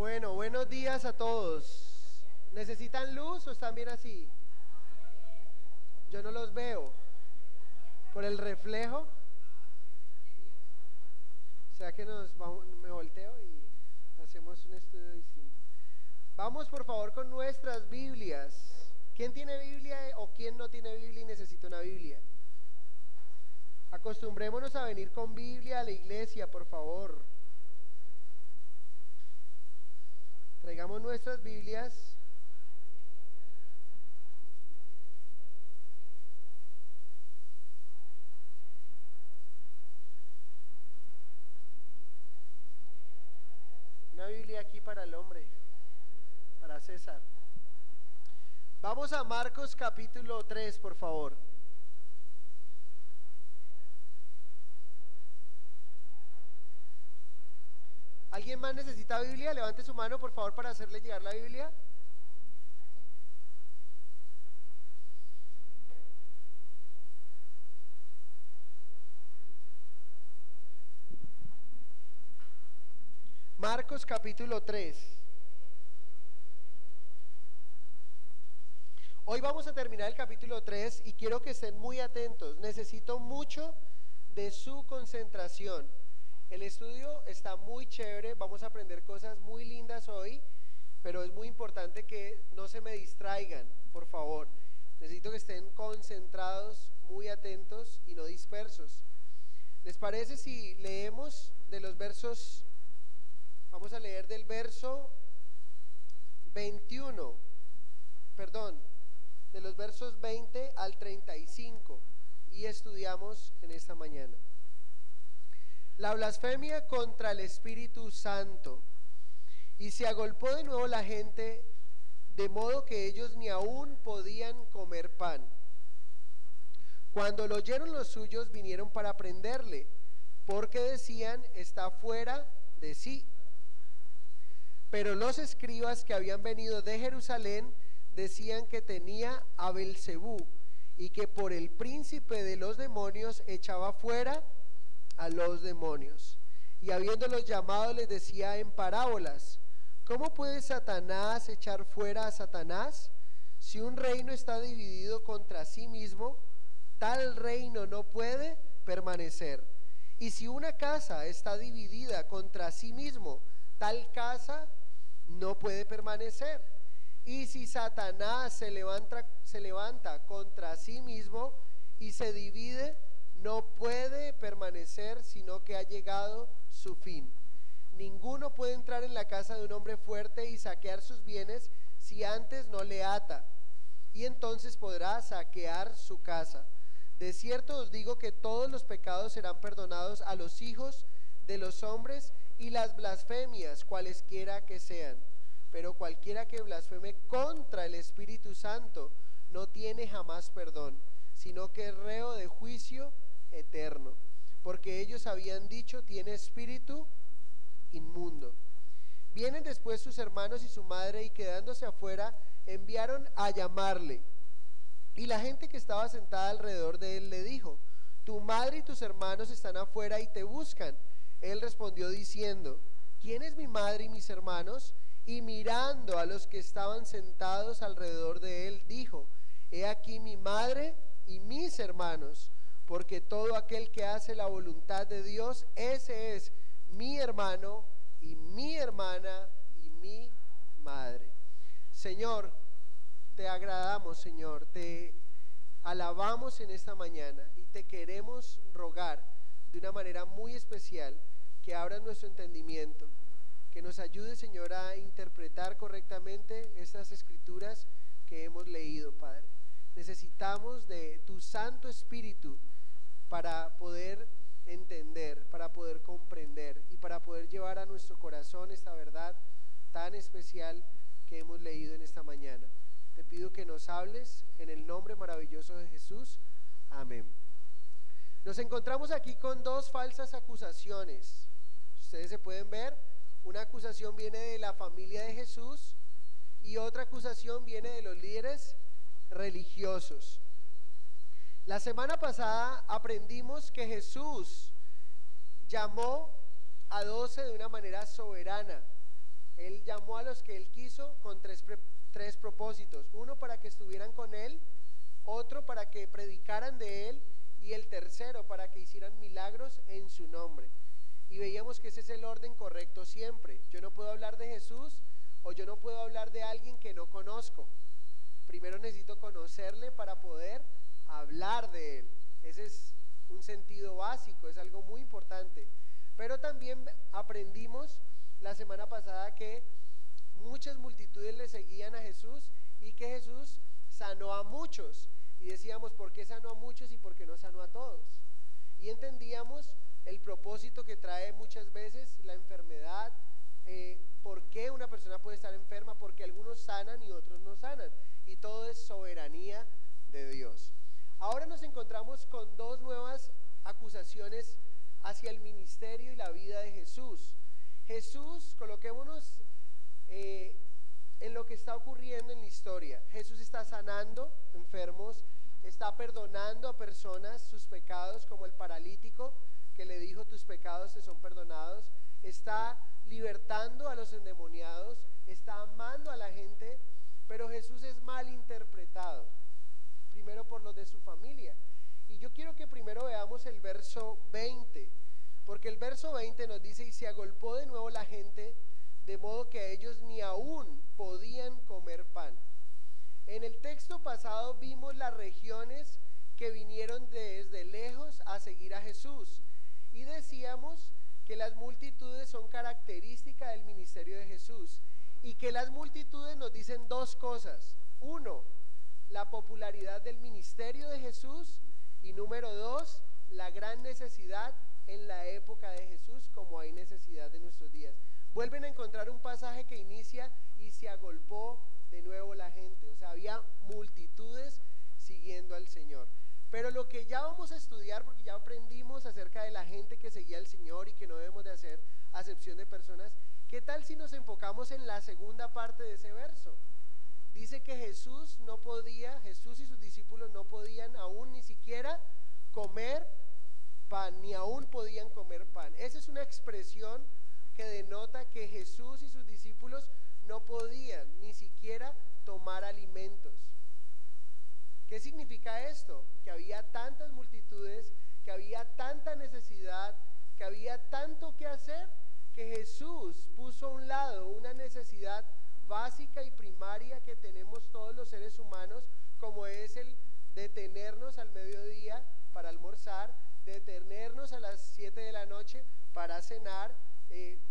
Bueno, buenos días a todos. ¿Necesitan luz o están bien así? Yo no los veo. ¿Por el reflejo? O sea que me volteo y hacemos un estudio distinto. Vamos por favor con nuestras Biblias. ¿Quién tiene Biblia o quién no tiene Biblia y necesita una Biblia? Acostumbrémonos a venir con Biblia a la iglesia, por favor. Traigamos nuestras Biblias. Una Biblia aquí para el hombre, para César. Vamos a Marcos capítulo 3, por favor. ¿Alguien más necesita Biblia? Levante su mano, por favor, para hacerle llegar la Biblia. Marcos capítulo 3. Hoy vamos a terminar el capítulo 3 y quiero que estén muy atentos. Necesito mucho de su concentración. El estudio está muy chévere, vamos a aprender cosas muy lindas hoy, pero es muy importante que no se me distraigan, por favor. Necesito que estén concentrados, muy atentos y no dispersos. ¿Les parece si leemos de los versos? Vamos a leer del verso 21, de los versos 20 al 35 y estudiamos en esta mañana. La blasfemia contra el Espíritu Santo. Y se agolpó de nuevo la gente, de modo que ellos ni aún podían comer pan. Cuando lo oyeron los suyos, vinieron para prenderle, porque decían, está fuera de sí. Pero los escribas que habían venido de Jerusalén decían que tenía a Belzebú y que por el príncipe de los demonios echaba fuera a los demonios. Y habiéndolos llamado les decía en parábolas: ¿cómo puede Satanás echar fuera a Satanás? Si un reino está dividido contra sí mismo, tal reino no puede permanecer. Y si una casa está dividida contra sí mismo, tal casa no puede permanecer. Y si Satanás se levanta contra sí mismo y se divide, no puede permanecer, sino que ha llegado su fin. Ninguno puede entrar en la casa de un hombre fuerte y saquear sus bienes si antes no le ata, y entonces podrá saquear su casa. De cierto os digo que todos los pecados serán perdonados a los hijos de los hombres y las blasfemias, cualesquiera que sean. Pero cualquiera que blasfeme contra el Espíritu Santo no tiene jamás perdón, sino que es reo de juicio eterno, porque ellos habían dicho, tiene espíritu inmundo. Vienen después sus hermanos y su madre, y quedándose afuera enviaron a llamarle. Y la gente que estaba sentada alrededor de él le dijo: tu madre y tus hermanos están afuera y te buscan. Él respondió diciendo: ¿quién es mi madre y mis hermanos? Y mirando a los que estaban sentados alrededor de él, dijo: he aquí mi madre y mis hermanos, porque todo aquel que hace la voluntad de Dios, ese es mi hermano y mi hermana y mi madre. Señor, te agradamos, Señor, te alabamos en esta mañana y te queremos rogar de una manera muy especial que abras nuestro entendimiento, que nos ayude, Señor, a interpretar correctamente estas escrituras que hemos leído, Padre. Necesitamos de tu Santo Espíritu para poder entender, para poder comprender y para poder llevar a nuestro corazón esta verdad tan especial que hemos leído en esta mañana. Te pido que nos hables en el nombre maravilloso de Jesús. Amén. Nos encontramos aquí con dos falsas acusaciones. Ustedes se pueden ver, una acusación viene de la familia de Jesús y otra acusación viene de los líderes religiosos. La semana pasada aprendimos que Jesús llamó a 12 de una manera soberana Él llamó a los que Él quiso con tres propósitos: uno para que estuvieran con Él, otro para que predicaran de Él, y el tercero para que hicieran milagros en su nombre. Y veíamos que ese es el orden correcto siempre. Yo no puedo hablar de Jesús, o yo no puedo hablar de alguien que no conozco. Primero necesito conocerle para poder hablar de Él. Ese es un sentido básico, es algo muy importante. Pero también aprendimos la semana pasada que muchas multitudes le seguían a Jesús y que Jesús sanó a muchos. Y decíamos, ¿por qué sanó a muchos y por qué no sanó a todos? Y entendíamos el propósito que trae muchas veces la enfermedad, por qué una persona puede estar enferma, porque algunos sanan y otros no sanan. Y todo es soberanía de Dios. Ahora nos encontramos con dos nuevas acusaciones hacia el ministerio y la vida de Jesús. Jesús, coloquémonos en lo que está ocurriendo en la historia. Jesús está sanando enfermos, está perdonando a personas sus pecados, como el paralítico que le dijo: tus pecados te son perdonados. Está libertando a los endemoniados, está amando a la gente, pero Jesús es mal interpretado, primero por los de su familia. Y yo quiero que primero veamos el verso 20, porque el verso 20 nos dice: y se agolpó de nuevo la gente, de modo que ellos ni aún podían comer pan. En el texto pasado vimos las regiones que vinieron desde lejos a seguir a Jesús, y decíamos que las multitudes son característica del ministerio de Jesús, y que las multitudes nos dicen dos cosas: uno, la popularidad del ministerio de Jesús, y número dos, la gran necesidad en la época de Jesús, como hay necesidad de nuestros días. Vuelven a encontrar un pasaje que inicia: y se agolpó de nuevo la gente. O sea, había multitudes siguiendo al Señor. Pero lo que ya vamos a estudiar, porque ya aprendimos acerca de la gente que seguía al Señor y que no debemos de hacer acepción de personas, ¿qué tal si nos enfocamos en la segunda parte de ese verso? Dice que Jesús y sus discípulos no podían aún ni siquiera comer pan, ni aún podían comer pan. Esa es una expresión que denota que Jesús y sus discípulos no podían ni siquiera tomar alimentos. ¿Qué significa esto? Que había tantas multitudes, que había tanta necesidad, que había tanto que hacer, que Jesús puso a un lado una necesidad básica y primaria que tenemos todos los seres humanos, como es el detenernos al mediodía para almorzar, detenernos a las 7 de la noche para cenar,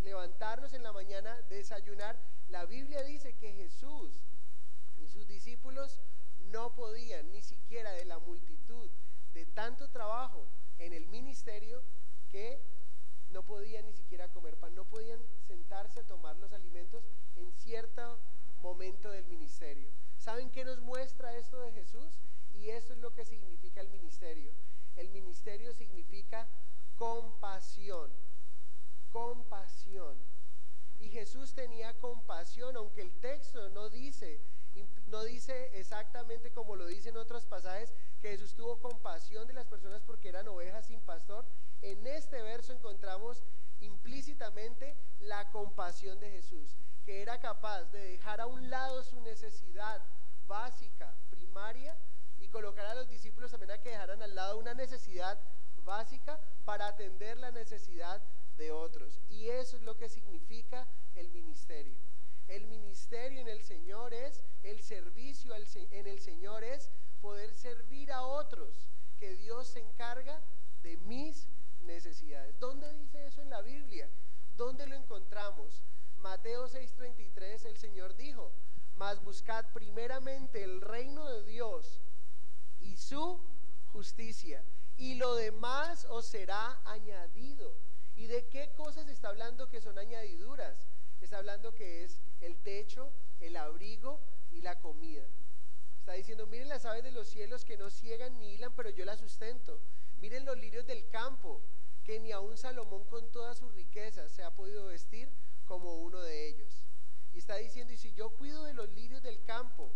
levantarnos en la mañana, desayunar. La Biblia dice que Jesús y sus discípulos no podían, ni siquiera de la multitud, de tanto trabajo en el ministerio, que no podían ni siquiera comer pan, no podían sentarse a tomar los alimentos en cierto momento del ministerio. ¿Saben qué nos muestra esto de Jesús? Y esto es lo que significa el ministerio. El ministerio significa compasión, compasión. Y Jesús tenía compasión, aunque el texto no dice exactamente como lo dicen otros pasajes, que Jesús tuvo compasión de las personas porque eran ovejas sin pastor. En este verso encontramos implícitamente la compasión de Jesús, que era capaz de dejar a un lado su necesidad básica, primaria, y colocar a los discípulos también a que dejaran al lado una necesidad básica para atender la necesidad de otros. Y eso es lo que significa el ministerio. El ministerio en el Señor es, el servicio en el Señor es poder servir a otros, que Dios se encarga de mis necesidades. ¿Dónde dice eso en la Biblia? ¿Dónde lo encontramos? Mateo 6:33, el Señor dijo: mas buscad primeramente el reino de Dios y su justicia, y lo demás os será añadido. ¿Y de qué cosas está hablando que son añadiduras? Está hablando que es el techo, el abrigo y la comida. Está diciendo: miren las aves de los cielos, que no ciegan ni hilan, pero yo las sustento. Miren los lirios del campo, que ni aun Salomón con todas sus riquezas se ha podido vestir como uno de ellos. Y está diciendo: y si yo cuido de los lirios del campo,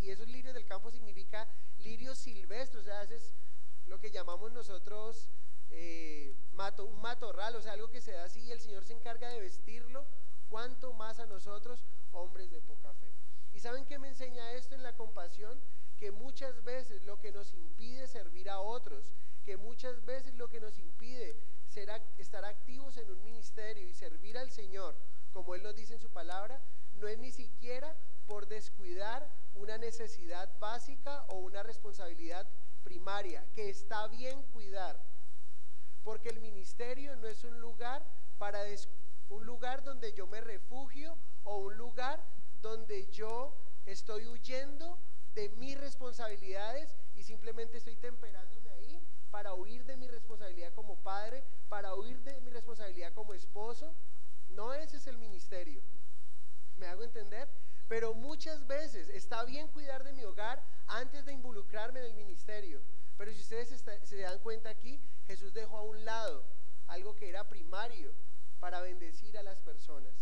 y esos lirios del campo significa lirios silvestres, o sea, es lo que llamamos nosotros un matorral, o sea, algo que se da así, y el Señor se encarga de vestirlo. cuánto más a nosotros, hombres de poca fe. ¿Y saben qué me enseña esto en la compasión? Que muchas veces lo que nos impide servir a otros, que muchas veces lo que nos impide estar activos en un ministerio y servir al Señor, como Él nos dice en su palabra, no es ni siquiera por descuidar una necesidad básica o una responsabilidad primaria, que está bien cuidar, porque el ministerio no es un lugar un lugar donde yo me refugio, o un lugar donde yo estoy huyendo de mis responsabilidades y simplemente estoy temperándome ahí para huir de mi responsabilidad como padre, para huir de mi responsabilidad como esposo. No, ese es el ministerio. ¿Me hago entender? Pero muchas veces está bien cuidar de mi hogar antes de involucrarme en el ministerio. Pero si ustedes se dan cuenta aquí, Jesús dejó a un lado algo que era primario para bendecir a las personas,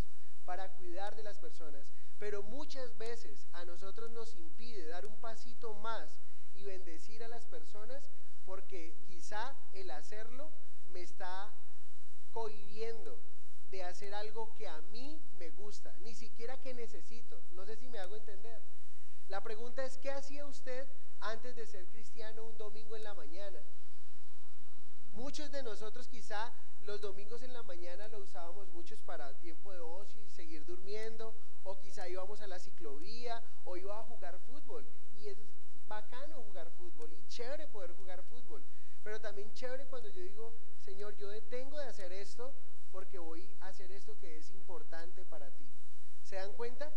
para cuidar de las personas. Pero muchas veces a nosotros nos impide dar un pasito más y bendecir a las personas, porque quizá el hacerlo me está cohibiendo de hacer algo que a mí me gusta, ni siquiera que necesito. No sé si me hago entender. La pregunta es, ¿qué hacía usted antes de ser cristiano un domingo en la mañana? Muchos de nosotros quizá los domingos en la mañana lo usábamos muchos para tiempo de ocio y seguir durmiendo, o quizá íbamos a la ciclovía o iba a jugar fútbol, y es bacano jugar fútbol y chévere poder jugar fútbol, pero también chévere cuando yo digo, Señor, yo detengo de hacer esto porque voy a hacer esto que es importante para ti. ¿Se dan cuenta?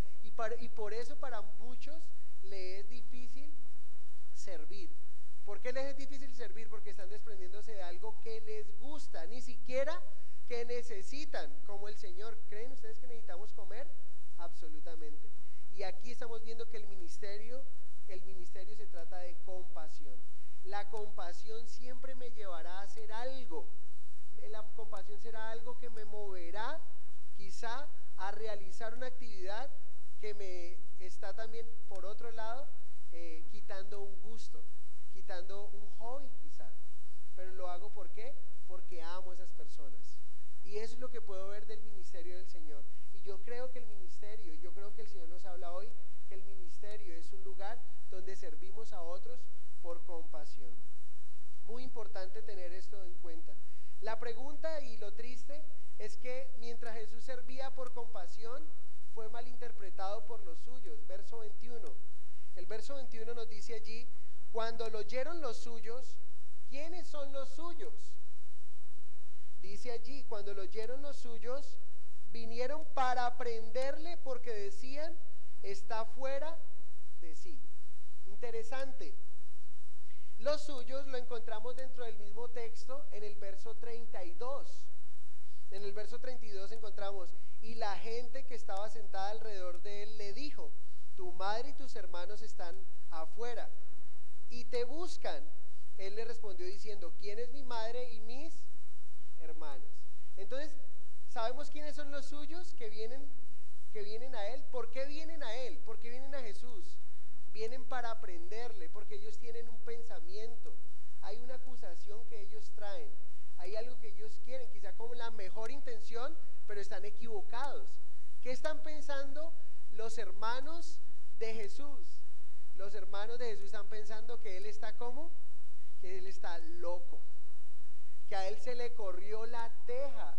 Y por eso para muchos le es difícil servir. ¿Por qué les es difícil servir? Porque están desprendiéndose de algo que les gusta, ni siquiera que necesitan, como el Señor. ¿Creen ustedes que necesitamos comer? Absolutamente. Y aquí estamos viendo que el ministerio se trata de compasión. La compasión siempre me llevará a hacer algo. La compasión será algo que me moverá quizá a realizar una actividad que me está también, por otro lado, quitando un gusto, quitando un hobby quizá. Pero lo hago ¿por qué? Porque amo a esas personas. Y eso es lo que puedo ver del ministerio del Señor. Y yo creo que el Señor nos habla hoy, que el ministerio es un lugar donde servimos a otros por compasión. Muy importante tener esto en cuenta. La pregunta y lo triste es que mientras Jesús servía por compasión, fue malinterpretado por los suyos. Verso 21. El verso 21 nos dice allí, cuando lo oyeron los suyos, ¿quiénes son los suyos? Dice allí, cuando lo oyeron los suyos, vinieron para prenderle porque decían, está fuera de sí. Interesante. Los suyos lo encontramos dentro del mismo texto en el verso 32. En el verso 32 encontramos, y la gente que estaba sentada alrededor de él le dijo, tu madre y tus hermanos están afuera y te buscan. Él le respondió diciendo, ¿quién es mi madre y mis hermanos? Entonces, ¿sabemos quiénes son los suyos que vienen a él? ¿Por qué vienen a él? ¿Por qué vienen a Jesús? Vienen para aprenderle, porque ellos tienen un pensamiento, hay una acusación que ellos traen, hay algo que ellos quieren, quizá con la mejor intención, pero están equivocados. ¿Qué están pensando los hermanos de Jesús? Los hermanos de Jesús están pensando que él está ¿cómo? Que él está loco, que a él se le corrió la teja.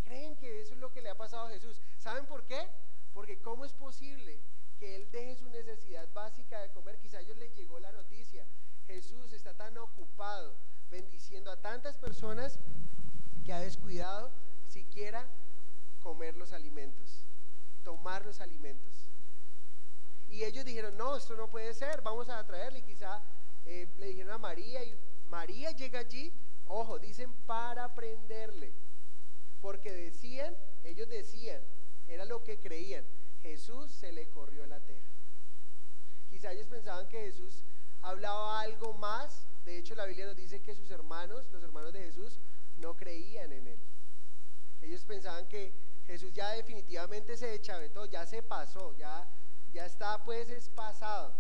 ¿Creen que eso es lo que le ha pasado a Jesús? ¿Saben por qué? Porque ¿cómo es posible que él deje su necesidad básica de comer? Quizá a ellos les llegó la noticia, Jesús está tan ocupado bendiciendo a tantas personas que ha descuidado siquiera comer los alimentos, tomar los alimentos. Y ellos dijeron, no, esto no puede ser, vamos a traerle. Y quizá le dijeron a María, y María llega allí, ojo, dicen para prenderle, porque ellos decían, era lo que creían, Jesús se le corrió la teja. Quizá ellos pensaban que Jesús hablaba algo más. De hecho, la Biblia nos dice que sus hermanos, los hermanos de Jesús, no creían en él. Ellos pensaban que Jesús ya definitivamente se deschavetó, ya se pasó, ya está, pues es pasado.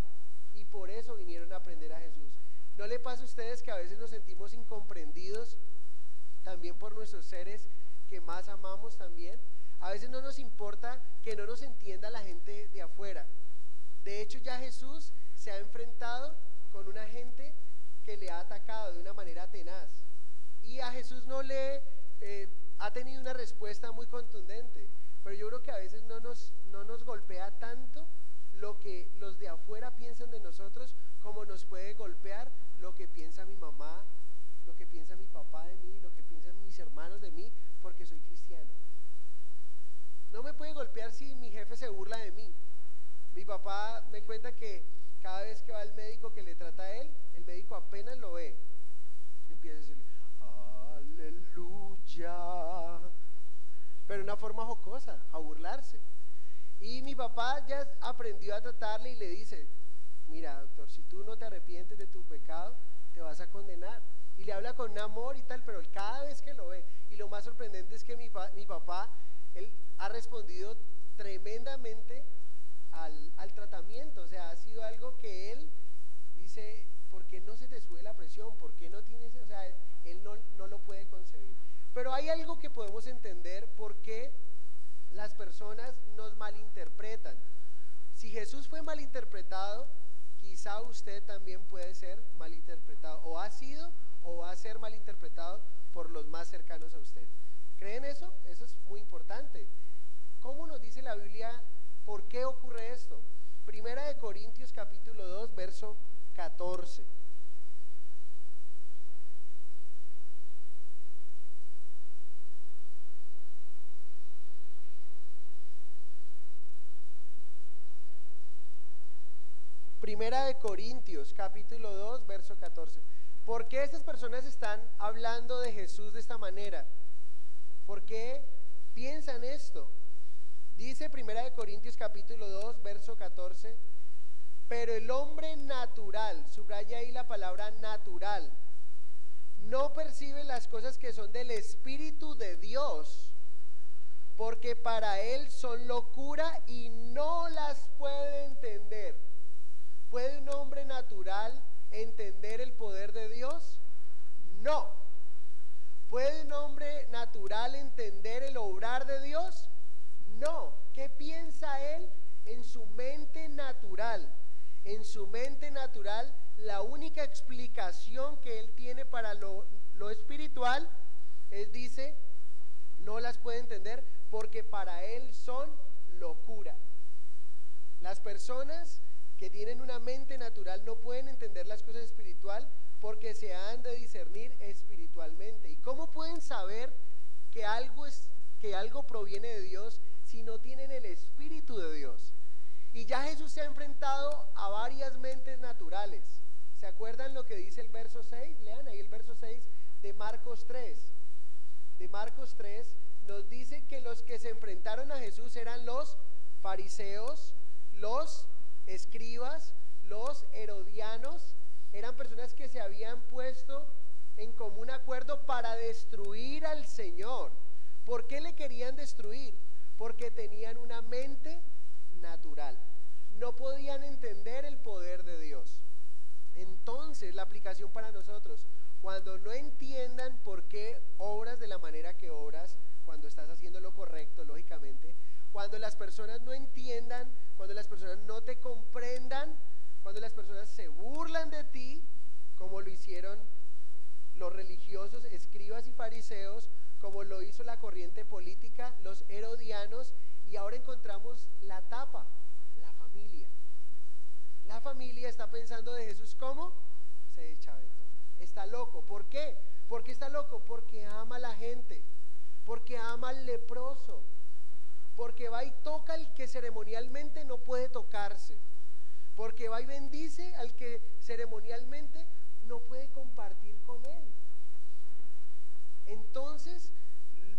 Y por eso vinieron a aprender a Jesús. ¿No le pasa a ustedes que a veces nos sentimos incomprendidos también por nuestros seres que más amamos también? A A veces no nos importa que no nos entienda la gente de afuera. De hecho, ya Jesús se ha enfrentado con una gente que le ha atacado de una manera tenaz. Y a Jesús no le ha tenido una respuesta muy contundente. Pero yo creo que a veces no nos golpea tanto lo que los de afuera piensan de nosotros como nos puede golpear lo que piensa mi mamá, lo que piensa mi papá de mí, lo que piensan mis hermanos de mí, porque soy cristiano. No me puede golpear si mi jefe se burla de mí. Mi papá me cuenta que cada vez que va al médico que le trata a él, el médico apenas lo ve, empieza a decirle, aleluya, pero de una forma jocosa, a burlarse. Y mi papá ya aprendió a tratarle y le dice, mira doctor, si tú no te arrepientes de tu pecado, te vas a condenar. Y le habla con amor y tal, pero cada vez que lo ve, y lo más sorprendente es que mi papá, él ha respondido tremendamente al tratamiento. O sea, ha sido algo que él dice, ¿por qué no se te sube la presión? ¿Por qué no tienes? O sea, él no lo puede concebir. Pero hay algo que podemos entender por qué las personas nos malinterpretan. Si Jesús fue malinterpretado, quizá usted también puede ser malinterpretado, o ha sido o va a ser malinterpretado por los más cercanos a usted. ¿Creen eso? Eso es muy importante. ¿Cómo nos dice la Biblia por qué ocurre esto? Primera de Corintios capítulo 2, verso 14. Primera de Corintios capítulo 2, verso 14. ¿Por qué estas personas están hablando de Jesús de esta manera? ¿Por qué piensan esto? Dice Primera de Corintios capítulo 2, verso 14, pero el hombre natural, subraya ahí la palabra natural, no percibe las cosas que son del Espíritu de Dios, porque para él son locura y no las puede entender. ¿Puede un hombre natural entender el poder de Dios? No. ¿Puede un hombre natural entender el obrar de Dios? No. ¿Qué piensa él en su mente natural? En su mente natural, la única explicación que él tiene para lo espiritual es, dice, no las puede entender porque para él son locura. Las personas que tienen una mente natural no pueden entender las cosas espiritual porque se han de discernir espiritualmente. ¿Y cómo pueden saber que algo proviene de Dios si no tienen el Espíritu de Dios? Y ya Jesús se ha enfrentado a varias mentes naturales. ¿Se acuerdan lo que dice el verso 6? Lean ahí el verso 6 de Marcos 3. De Marcos 3 nos dice que los que se enfrentaron a Jesús eran los fariseos, los escribas, los herodianos. Eran personas que se habían puesto en común acuerdo para destruir al Señor. ¿Por qué le querían destruir? Porque tenían una mente natural, no podían entender el poder de Dios. Entonces la aplicación para nosotros, cuando no entiendan por qué obras de la manera que obras, cuando estás haciendo lo correcto, lógicamente, cuando las personas no entiendan, cuando las personas no te comprendan, cuando las personas se burlan de ti, como lo hicieron los religiosos, escribas y fariseos, como lo hizo la corriente política, los herodianos, y ahora encontramos la tapa, la familia. La familia está pensando de Jesús como se chavetó, está loco. ¿Por qué? ¿Por qué está loco? Porque ama a la gente, porque ama al leproso, porque va y toca al que ceremonialmente no puede tocarse, porque va y bendice al que ceremonialmente no puede compartir con él. Entonces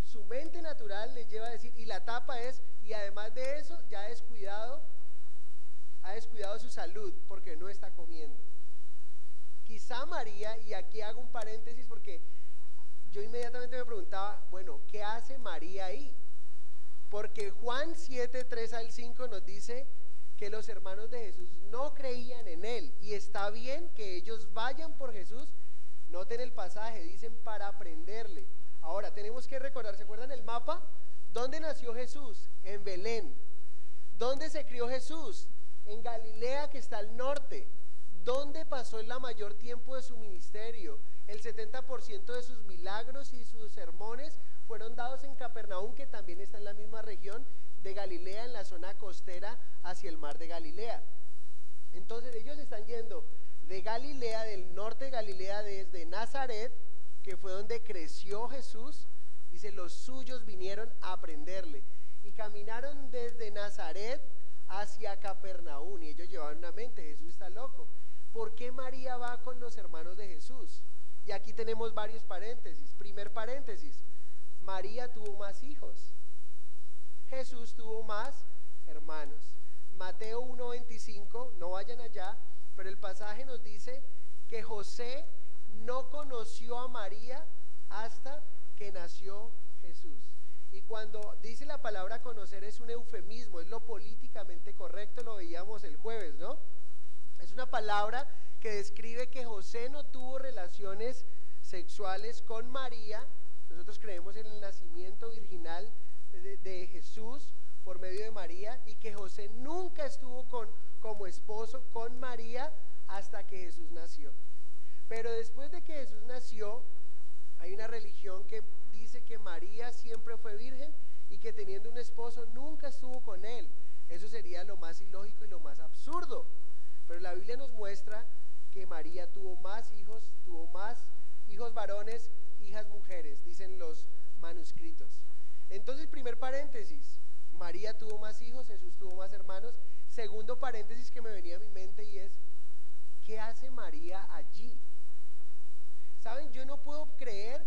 su mente natural le lleva a decir, y la tapa es, y además de eso ya ha descuidado su salud porque no está comiendo. Quizá María, y aquí hago un paréntesis porque yo inmediatamente me preguntaba, bueno, ¿qué hace María ahí? Porque Juan 7, 3 al 5 nos dice que los hermanos de Jesús no creían en él, y está bien que ellos vayan por Jesús. Noten el pasaje, dicen para aprenderle. Ahora tenemos que recordar, ¿se acuerdan el mapa? ¿Dónde nació Jesús? En Belén. ¿Dónde se crió Jesús? En Galilea, que está al norte. ¿Dónde pasó el mayor tiempo de su ministerio? El 70% de sus milagros y sus sermones fueron dados en Capernaum, que también está en la misma región de Galilea, en la zona costera hacia el mar de Galilea. Entonces ellos están yendo de Galilea, del norte de Galilea, desde Nazaret, que fue donde creció Jesús. Dice, los suyos vinieron a aprenderle y caminaron desde Nazaret hacia Capernaum, y ellos llevaban una mente, Jesús está loco. ¿Por qué María va con los hermanos de Jesús? Y aquí tenemos varios paréntesis. Primer paréntesis, María tuvo más hijos, Jesús tuvo más hermanos. Mateo 1:25, no vayan allá, pero el pasaje nos dice que José no conoció a María hasta que nació Jesús. Y cuando dice la palabra conocer es un eufemismo, es lo políticamente correcto, lo veíamos el jueves, ¿no? Es una palabra que describe que José no tuvo relaciones sexuales con María. Nosotros creemos en el nacimiento virginal de Jesús por medio de María, y que José nunca estuvo como esposo con María hasta que Jesús nació. Pero después de que Jesús nació, hay una religión que dice que María siempre fue virgen y que teniendo un esposo nunca estuvo con él. Eso sería lo más ilógico y lo más absurdo. Pero la Biblia nos muestra que María tuvo más hijos varones, hijas mujeres, dicen los manuscritos. Entonces, primer paréntesis, María tuvo más hijos, Jesús tuvo más hermanos. Segundo paréntesis que me venía a mi mente, y es, ¿qué hace María allí? ¿Saben? Yo no puedo creer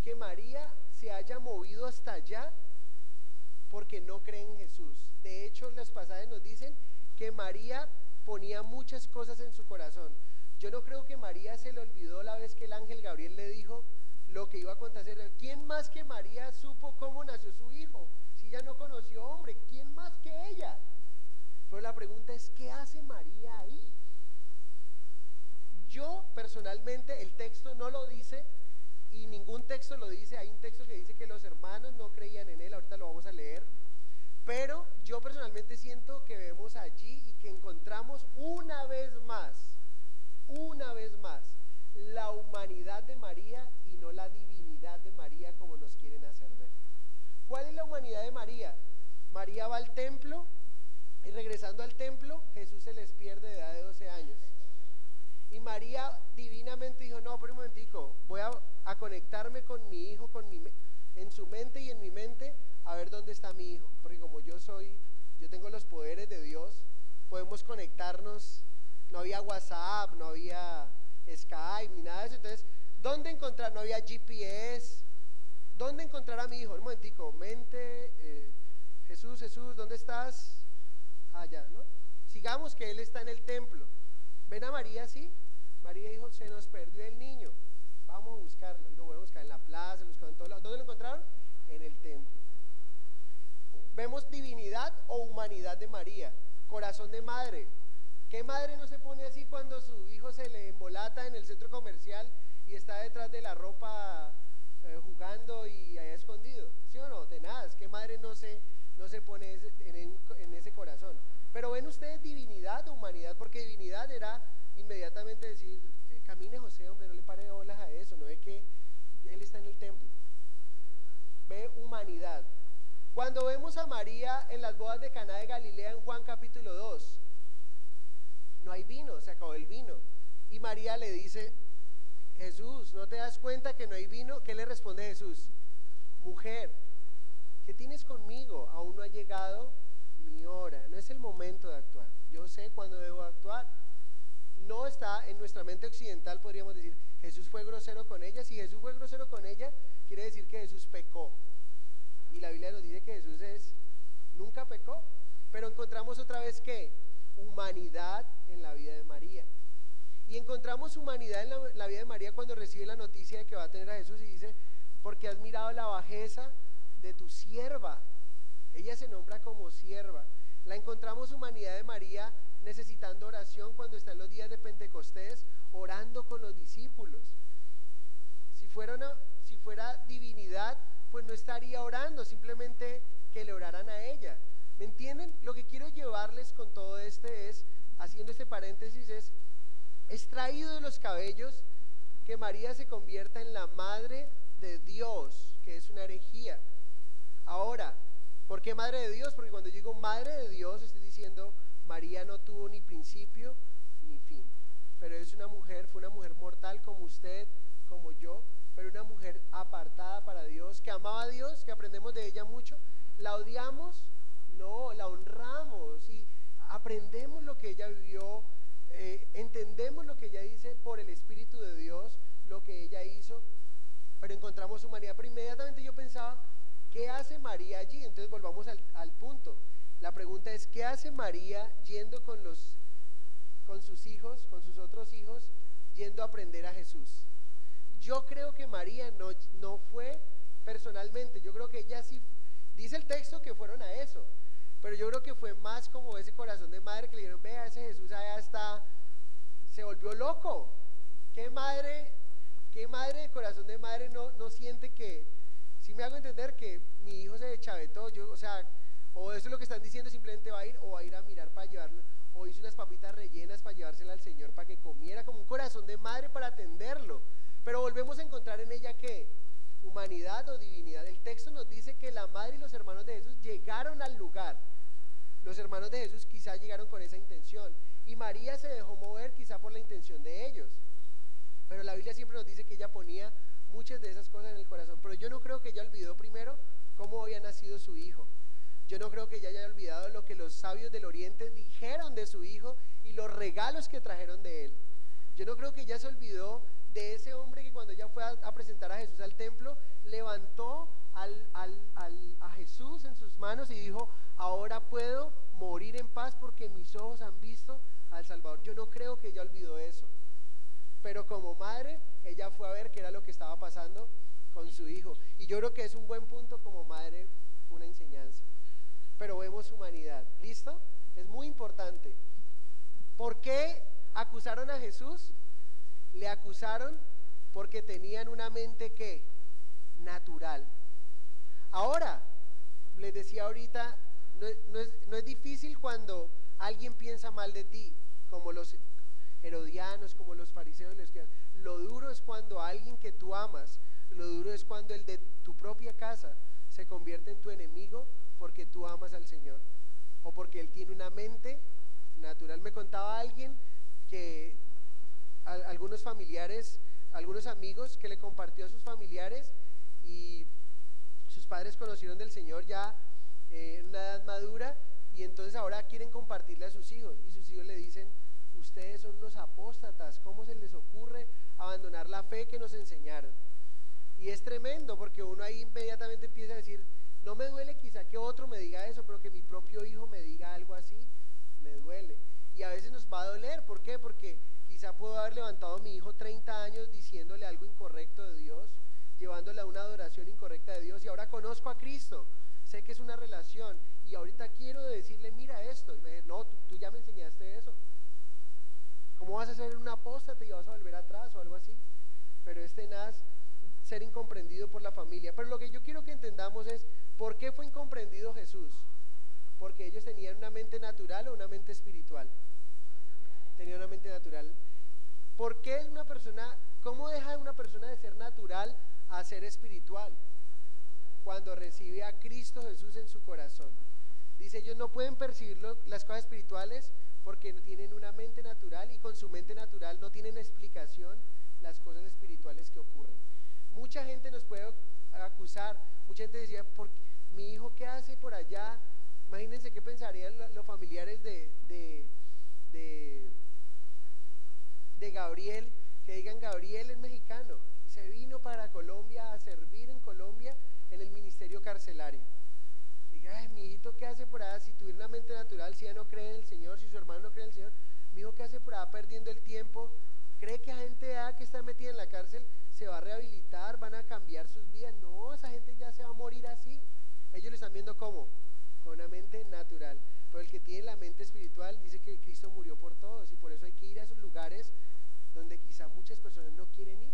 que María se haya movido hasta allá porque no cree en Jesús. De hecho, los pasajes nos dicen que María ponía muchas cosas en su corazón. Yo no creo que María se le olvidó la vez que el ángel Gabriel le dijo lo que iba a acontecer. ¿Quién más que María supo cómo nació su hijo? Si ella no conoció hombre, ¿quién más que ella? Pero la pregunta es, ¿qué hace María ahí? Yo personalmente, el texto no lo dice, y ningún texto lo dice. Hay un texto que dice que los hermanos no creían en él, ahorita lo vamos a leer, pero yo personalmente siento que vemos allí y que encontramos una vez más la humanidad de María y no la divinidad de María como nos quieren hacer ver. ¿Cuál es la humanidad de María? María va al templo, y regresando al templo Jesús se les pierde de edad de 12 años. Y María divinamente dijo, no, pero un momentico, voy a conectarme con mi hijo, en su mente y en mi mente, a ver dónde está mi hijo, porque como yo tengo los poderes de Dios, podemos conectarnos. No había WhatsApp, no había Skype, ni nada de eso. Entonces, ¿dónde encontrar? No había GPS. ¿Dónde encontrar a mi hijo? Un momentico, Jesús, ¿dónde estás? Allá, ¿no? Sigamos, que él está en el templo. ¿Ven a María? Sí. María dijo, se nos perdió el niño, vamos a buscarlo. Y lo voy a buscar en la plaza, lo buscaron en todos lados. ¿Dónde lo encontraron? En el templo. Vemos divinidad o humanidad de María. Corazón de madre. ¿Qué madre no se pone así cuando su hijo se le embolata en el centro comercial y está detrás de la ropa jugando y allá escondido? ¿Sí o no? De nada. ¿Qué madre no se pone en ese corazón? Pero ven ustedes divinidad o humanidad, porque divinidad era inmediatamente decir, camine José, hombre, no le pare bolas a eso, no ve que él está en el templo. Ve humanidad. Cuando vemos a María en las bodas de Caná de Galilea en Juan capítulo 2, no hay vino, se acabó el vino. Y María le dice, Jesús, ¿no te das cuenta que no hay vino? ¿Qué le responde Jesús? Mujer, ¿qué tienes conmigo? Aún no ha llegado mi hora, no es el momento de actuar. Yo sé cuándo debo actuar. No está en nuestra mente occidental, podríamos decir, Jesús fue grosero con ella. Si Jesús fue grosero con ella, quiere decir que Jesús pecó. Y la Biblia nos dice que Jesús nunca pecó. Pero encontramos otra vez que humanidad en la vida de María. Y encontramos humanidad en la vida de María cuando recibe la noticia de que va a tener a Jesús, y dice, porque has mirado la bajeza de tu sierva. Ella se nombra como sierva. La encontramos humanidad de María necesitando oración cuando está en los días de Pentecostés, orando con los discípulos. Si fuera divinidad, pues no estaría orando, simplemente que le oraran a ella. ¿Me entienden? Lo que quiero llevarles con todo haciendo este paréntesis, es traído de los cabellos que María se convierta en la madre de Dios, que es una herejía. Ahora, ¿por qué madre de Dios? Porque cuando yo digo madre de Dios, estoy diciendo María no tuvo ni principio ni fin, pero fue una mujer mortal como usted, como yo, pero una mujer apartada para Dios, que amaba a Dios, que aprendemos de ella mucho. ¿La odiamos? No, la honramos y aprendemos lo que ella vivió, entendemos lo que ella dice por el Espíritu de Dios, lo que ella hizo, pero encontramos humanidad. Pero inmediatamente yo pensaba, ¿qué hace María allí? Entonces volvamos al punto. La pregunta es, ¿qué hace María yendo con sus hijos, con sus otros hijos, yendo a aprender a Jesús? Yo creo que María no fue personalmente, yo creo que ella sí, dice el texto que fueron a eso, pero yo creo que fue más como ese corazón de madre que le dijeron, vea, ese Jesús allá está, se volvió loco. ¿Qué madre de corazón de madre no siente que, si me hago entender, que mi hijo se chavetó, o sea, o eso es lo que están diciendo, simplemente va a ir a mirar para llevarlo, o hizo unas papitas rellenas para llevársela al Señor para que comiera, como un corazón de madre para atenderlo? Pero volvemos a encontrar en ella, ¿qué? Humanidad o divinidad. El texto nos dice que la madre y los hermanos de Jesús llegaron al lugar. Los hermanos de Jesús quizá llegaron con esa intención, y María se dejó mover quizá por la intención de ellos, pero la Biblia siempre nos dice que ella ponía muchas de esas cosas en el corazón. Pero yo no creo que ella olvidó primero cómo había nacido su hijo. Yo no creo que ella haya olvidado lo que los sabios del oriente dijeron de su hijo y los regalos que trajeron de él. Yo no creo que ella se olvidó de ese hombre que cuando ella fue a presentar a Jesús al templo, levantó a Jesús en sus manos y dijo, ahora puedo morir en paz porque mis ojos han visto al Salvador. Yo no creo que ella olvidó eso, pero como madre, ella fue a ver qué era lo que estaba pasando con su hijo, y yo creo que es un buen punto como madre, una enseñanza. Pero vemos humanidad, ¿listo? Es muy importante. ¿Por qué acusaron a Jesús? Le acusaron porque tenían una mente ¿qué? Natural. Ahora, les decía ahorita, no es difícil cuando alguien piensa mal de ti, como los herodianos, como los fariseos. Lo duro es cuando alguien que tú amas, lo duro es cuando el de tu propia casa se convierte en tu enemigo porque tú amas al Señor, o porque él tiene una mente natural. Me contaba alguien que algunos familiares, algunos amigos, que le compartió a sus familiares, y sus padres conocieron del Señor ya en una edad madura, y entonces ahora quieren compartirle a sus hijos, y sus hijos le dicen, ustedes son unos apóstatas, ¿cómo se les ocurre abandonar la fe que nos enseñaron? Y es tremendo, porque uno ahí inmediatamente empieza a decir, no me duele quizá que otro me diga eso, pero que mi propio hijo me diga algo así, me duele. Y a veces nos va a doler, ¿por qué? Porque quizá puedo haber levantado a mi hijo 30 años diciéndole algo incorrecto de Dios, llevándole a una adoración incorrecta de Dios, y ahora conozco a Cristo, sé que es una relación, y ahorita quiero decirle, mira esto, y me dice, no, tú ya me enseñaste eso. ¿Cómo vas a ser un apóstata y vas a volver atrás o algo así? Pero es tenaz ser incomprendido por la familia. Pero lo que yo quiero que entendamos es, ¿por qué fue incomprendido Jesús? Porque ellos tenían una mente natural o una mente espiritual. Tenían una mente natural. ¿Por qué una persona, cómo deja una persona de ser natural a ser espiritual? Cuando recibe a Cristo Jesús en su corazón. Dice, ellos no pueden percibir las cosas espirituales porque no tienen una mente natural, y con su mente natural no tienen explicación las cosas espirituales que ocurren. Mucha gente nos puede acusar, mucha gente decía, mi hijo ¿qué hace por allá? Imagínense qué pensarían los familiares de Gabriel, que digan, Gabriel es mexicano, se vino para Colombia a servir en Colombia en el ministerio carcelario. Diga, mi hijito ¿qué hace por allá? Si tuviera una mente natural, si ella no cree en el Señor, si su hermano no cree en el Señor, mi hijo ¿qué hace por allá perdiendo el tiempo? ¿Cree que la gente que está metida en la cárcel se va a rehabilitar, van a cambiar sus vidas? No, esa gente ya se va a morir así. Ellos lo están viendo ¿cómo? Con una mente natural. Pero el que tiene la mente espiritual dice que Cristo murió por todos, y por eso hay que ir a esos lugares donde quizá muchas personas no quieren ir,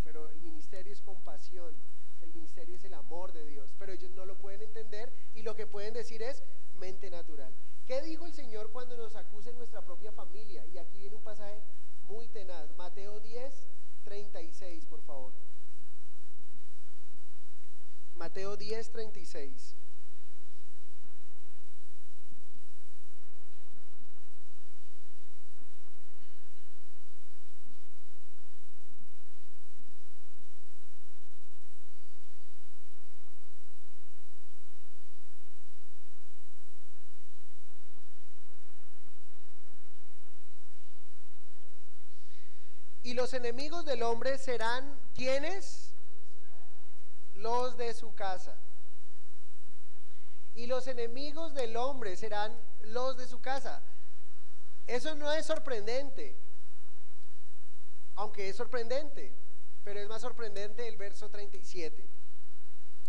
pero el ministerio es compasión, el ministerio es el amor de Dios, pero ellos no lo pueden entender y lo que pueden decir es mente natural. ¿Qué dijo el Señor cuando nos acusa en nuestra propia familia? Y aquí viene un pasaje muy tenaz, Mateo 10:36, por favor. Mateo 10:36. Y los enemigos del hombre serán, ¿quiénes? Los de su casa. Y los enemigos del hombre serán los de su casa. Eso no es sorprendente, aunque es sorprendente, pero es más sorprendente el verso 37.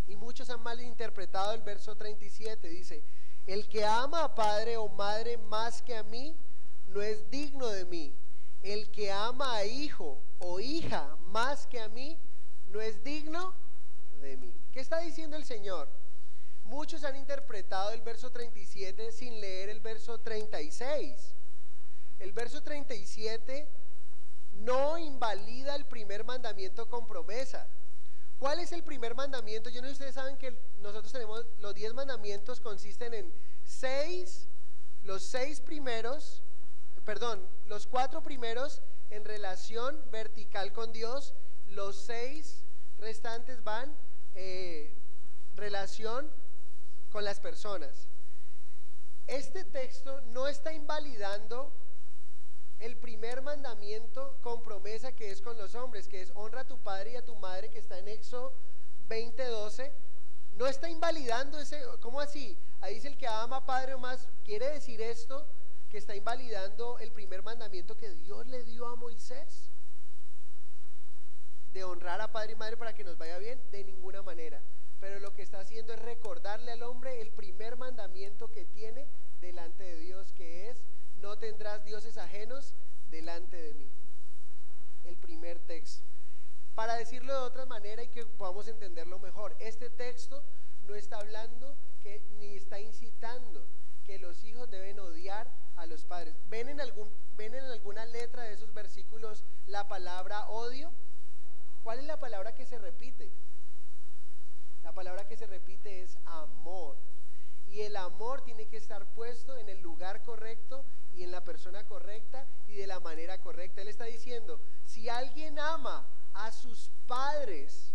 Y muchos han malinterpretado el verso 37. Dice: el que ama a padre o madre más que a mí, no es digno de mí. El que ama a hijo o hija más que a mí, no es digno de mí. ¿Qué está diciendo el Señor? Muchos han interpretado el verso 37 sin leer el verso 36. El verso 37 no invalida el primer mandamiento con promesa. ¿Cuál es el primer mandamiento? Yo no sé si ustedes saben que nosotros tenemos los 10 mandamientos, consisten en los 4 primeros en relación vertical con Dios, los 6 restantes van relación con las personas. Este texto no está invalidando el primer mandamiento con promesa, que es con los hombres, que es honra a tu padre y a tu madre, que está en Éxodo 20:12. No está invalidando ese. ¿Cómo así? Ahí dice el que ama a padre o más. ¿Quiere decir esto que está invalidando el primer mandamiento que Dios le dio a Moisés? De honrar a padre y madre para que nos vaya bien, de ninguna manera. Pero lo que está haciendo es recordarle al hombre el primer mandamiento que tiene delante de Dios, que es: no tendrás dioses ajenos delante de mí. El primer texto. Para decirlo de otra manera y que podamos entenderlo mejor, este texto no está hablando ni está incitando que los hijos deben odiar a los padres. ¿Ven en alguna letra de esos versículos la palabra odio? ¿Cuál es la palabra que se repite? La palabra que se repite es amor. Y el amor tiene que estar puesto en el lugar correcto y en la persona correcta y de la manera correcta. Él está diciendo: si alguien ama a sus padres,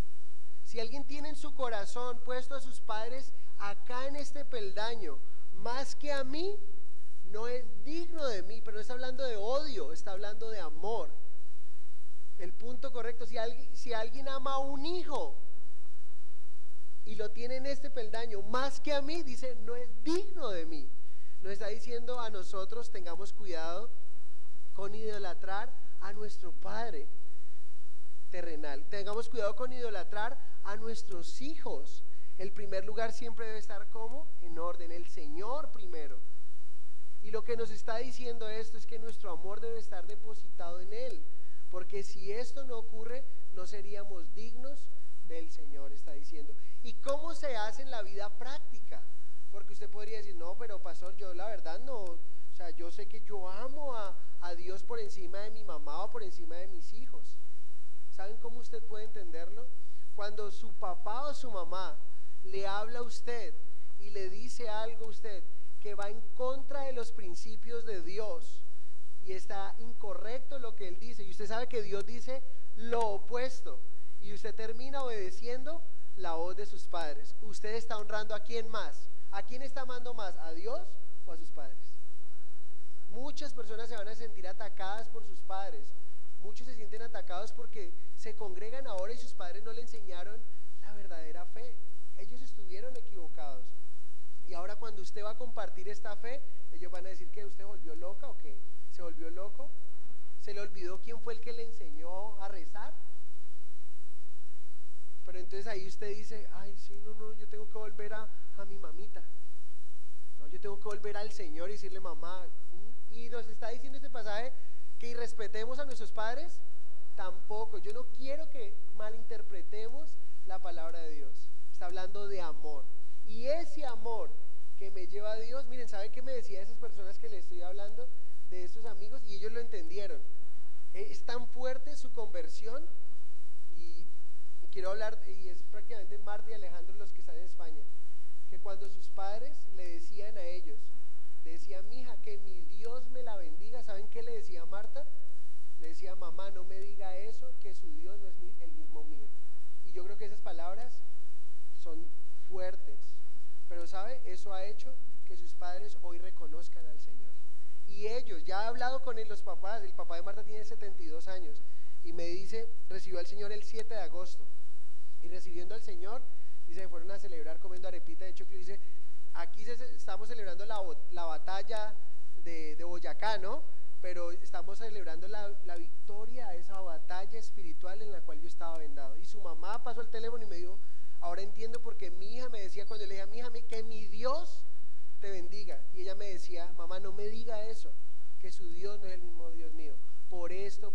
si alguien tiene en su corazón puesto a sus padres acá en este peldaño más que a mí, no es digno de mí. Pero no está hablando de odio, está hablando de amor. El punto correcto: si alguien ama a un hijo y lo tiene en este peldaño más que a mí, dice, no es digno de mí. Nos está diciendo a nosotros: tengamos cuidado con idolatrar a nuestro Padre terrenal, tengamos cuidado con idolatrar a nuestros hijos. El primer lugar siempre debe estar como en orden, el Señor primero. Y lo que nos está diciendo esto es que nuestro amor debe estar depositado en Él, porque si esto no ocurre, no seríamos dignos del Señor, está diciendo. ¿Y cómo se hace en la vida práctica? Porque usted podría decir: no, pero pastor, yo la verdad no, o sea, yo sé que yo amo a Dios por encima de mi mamá o por encima de mis hijos. ¿Saben cómo usted puede entenderlo? Cuando su papá o su mamá le habla a usted y le dice algo a usted que va en contra de los principios de Dios y está incorrecto lo que él dice, y usted sabe que Dios dice lo opuesto, y usted termina obedeciendo la voz de sus padres, usted está honrando ¿a quién más? ¿A quién está amando más? ¿A Dios o a sus padres? Muchas personas se van a sentir atacadas por sus padres. Muchos se sienten atacados porque se congregan ahora y sus padres no le enseñaron la verdadera fe. Ellos estuvieron equivocados. Y ahora cuando usted va a compartir esta fe, ellos van a decir: ¿que usted volvió loca o qué? ¿Se volvió loco? ¿Se le olvidó quién fue el que le enseñó a rezar? Pero entonces ahí usted dice: ay, sí, no, yo tengo que volver a mi mamita. No, yo tengo que volver al Señor y decirle: mamá. Y nos está diciendo este pasaje que irrespetemos a nuestros padres. Tampoco. Yo no quiero que malinterpretemos la palabra de Dios. Está hablando de amor. Y ese amor que me lleva a Dios, miren, ¿sabe qué me decía esas personas que les estoy hablando? De estos amigos, y ellos lo entendieron. Es tan fuerte su conversión, y quiero hablar, y es prácticamente Marta y Alejandro los que están en España, que cuando sus padres le decían a ellos, le decían: mija, que mi Dios me la bendiga, ¿saben qué le decía Marta? Le decía: mamá, no me diga eso, que su Dios no es el mismo mío. Y yo creo que esas palabras son fuertes, pero ¿sabe? Eso ha hecho que sus padres hoy reconozcan al Señor. Y ellos, ya he hablado con los papás, el papá de Marta tiene 72 años y me dice, recibió al Señor el 7 de agosto, y recibiendo al Señor, dice, fueron a celebrar comiendo arepita de choclo. Dice, aquí estamos celebrando la batalla de Boyacá, ¿no? Pero estamos celebrando la victoria a esa batalla espiritual en la cual yo estaba vendado. Y su mamá pasó el teléfono y me dijo, ahora entiendo por qué mi hija me decía, cuando yo le dije a mi hija, que mi Dios te bendiga, y ella me decía, mamá, no me diga eso, que su Dios no es el mismo Dios mío, por esto,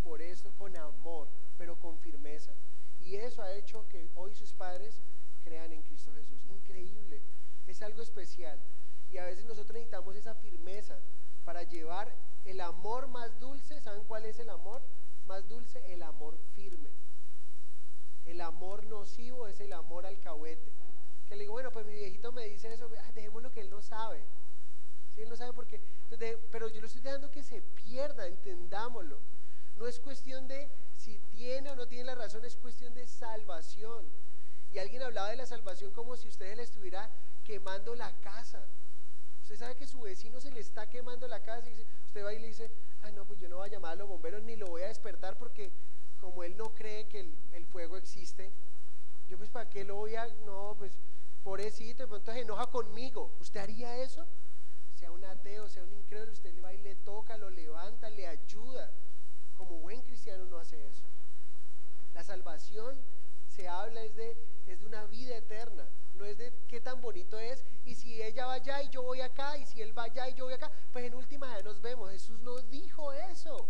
con amor, pero con firmeza. Y eso ha hecho que hoy sus padres crean en Cristo Jesús. Increíble, es algo especial. Y a veces nosotros necesitamos esa firmeza para llevar el amor más dulce. ¿Saben cuál es el amor más dulce? El amor firme. El amor nocivo es el amor alcahuete. Que le digo, bueno, pues mi viejito me dice eso, dejémoslo, que él no sabe. Sí, él no sabe por qué, pero yo lo estoy dejando que se pierda, entendámoslo. No es cuestión de si tiene o no tiene la razón, es cuestión de salvación. Y alguien hablaba de la salvación como si usted le estuviera quemando la casa. Usted sabe que su vecino se le está quemando la casa y usted va y le dice, ay no, pues yo no voy a llamar a los bomberos ni lo voy a despertar, porque como él no cree que el fuego existe, yo pues para qué lo voy a, no, pues pobrecito, de pronto se enoja conmigo. ¿Usted haría eso? Sea un ateo, sea un incrédulo, usted le va y le toca, lo levanta, le ayuda. Como buen cristiano no hace eso. La salvación se habla es de una vida eterna, no es de qué tan bonito es, y si ella va allá y yo voy acá, y si él va allá y yo voy acá, pues en última ya nos vemos. Jesús no dijo eso.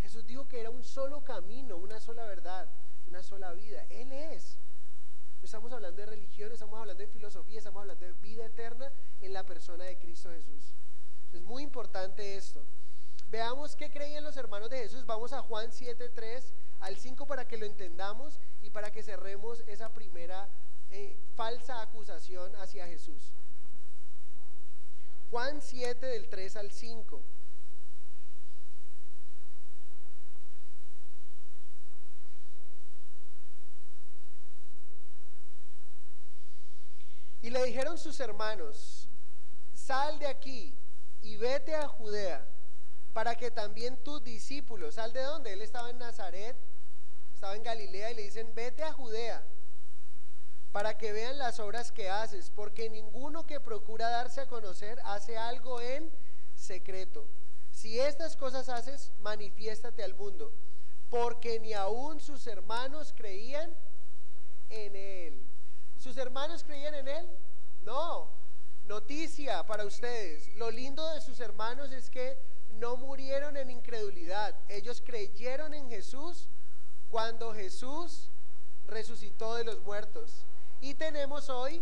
Jesús dijo que era un solo camino, una sola verdad, una sola vida. Él es. No estamos hablando de religión, estamos hablando de filosofía, estamos hablando de vida eterna en la persona de Cristo Jesús. Es muy importante esto. Veamos qué creían los hermanos de Jesús. Vamos a Juan 7, 3 al 5 para que lo entendamos y para que cerremos esa primera falsa acusación hacia Jesús. Juan 7 del 3 al 5. Y le dijeron sus hermanos, sal de aquí y vete a Judea, para que también tus discípulos, ¿sal de dónde? Él estaba en Nazaret, estaba en Galilea, y le dicen, vete a Judea, para que vean las obras que haces, porque ninguno que procura darse a conocer hace algo en secreto. Si estas cosas haces, manifiéstate al mundo, porque ni aún sus hermanos creían en él. ¿Sus hermanos creían en él? No. Noticia para ustedes, lo lindo de sus hermanos es que no murieron en incredulidad. Ellos creyeron en Jesús cuando Jesús resucitó de los muertos. Y tenemos hoy,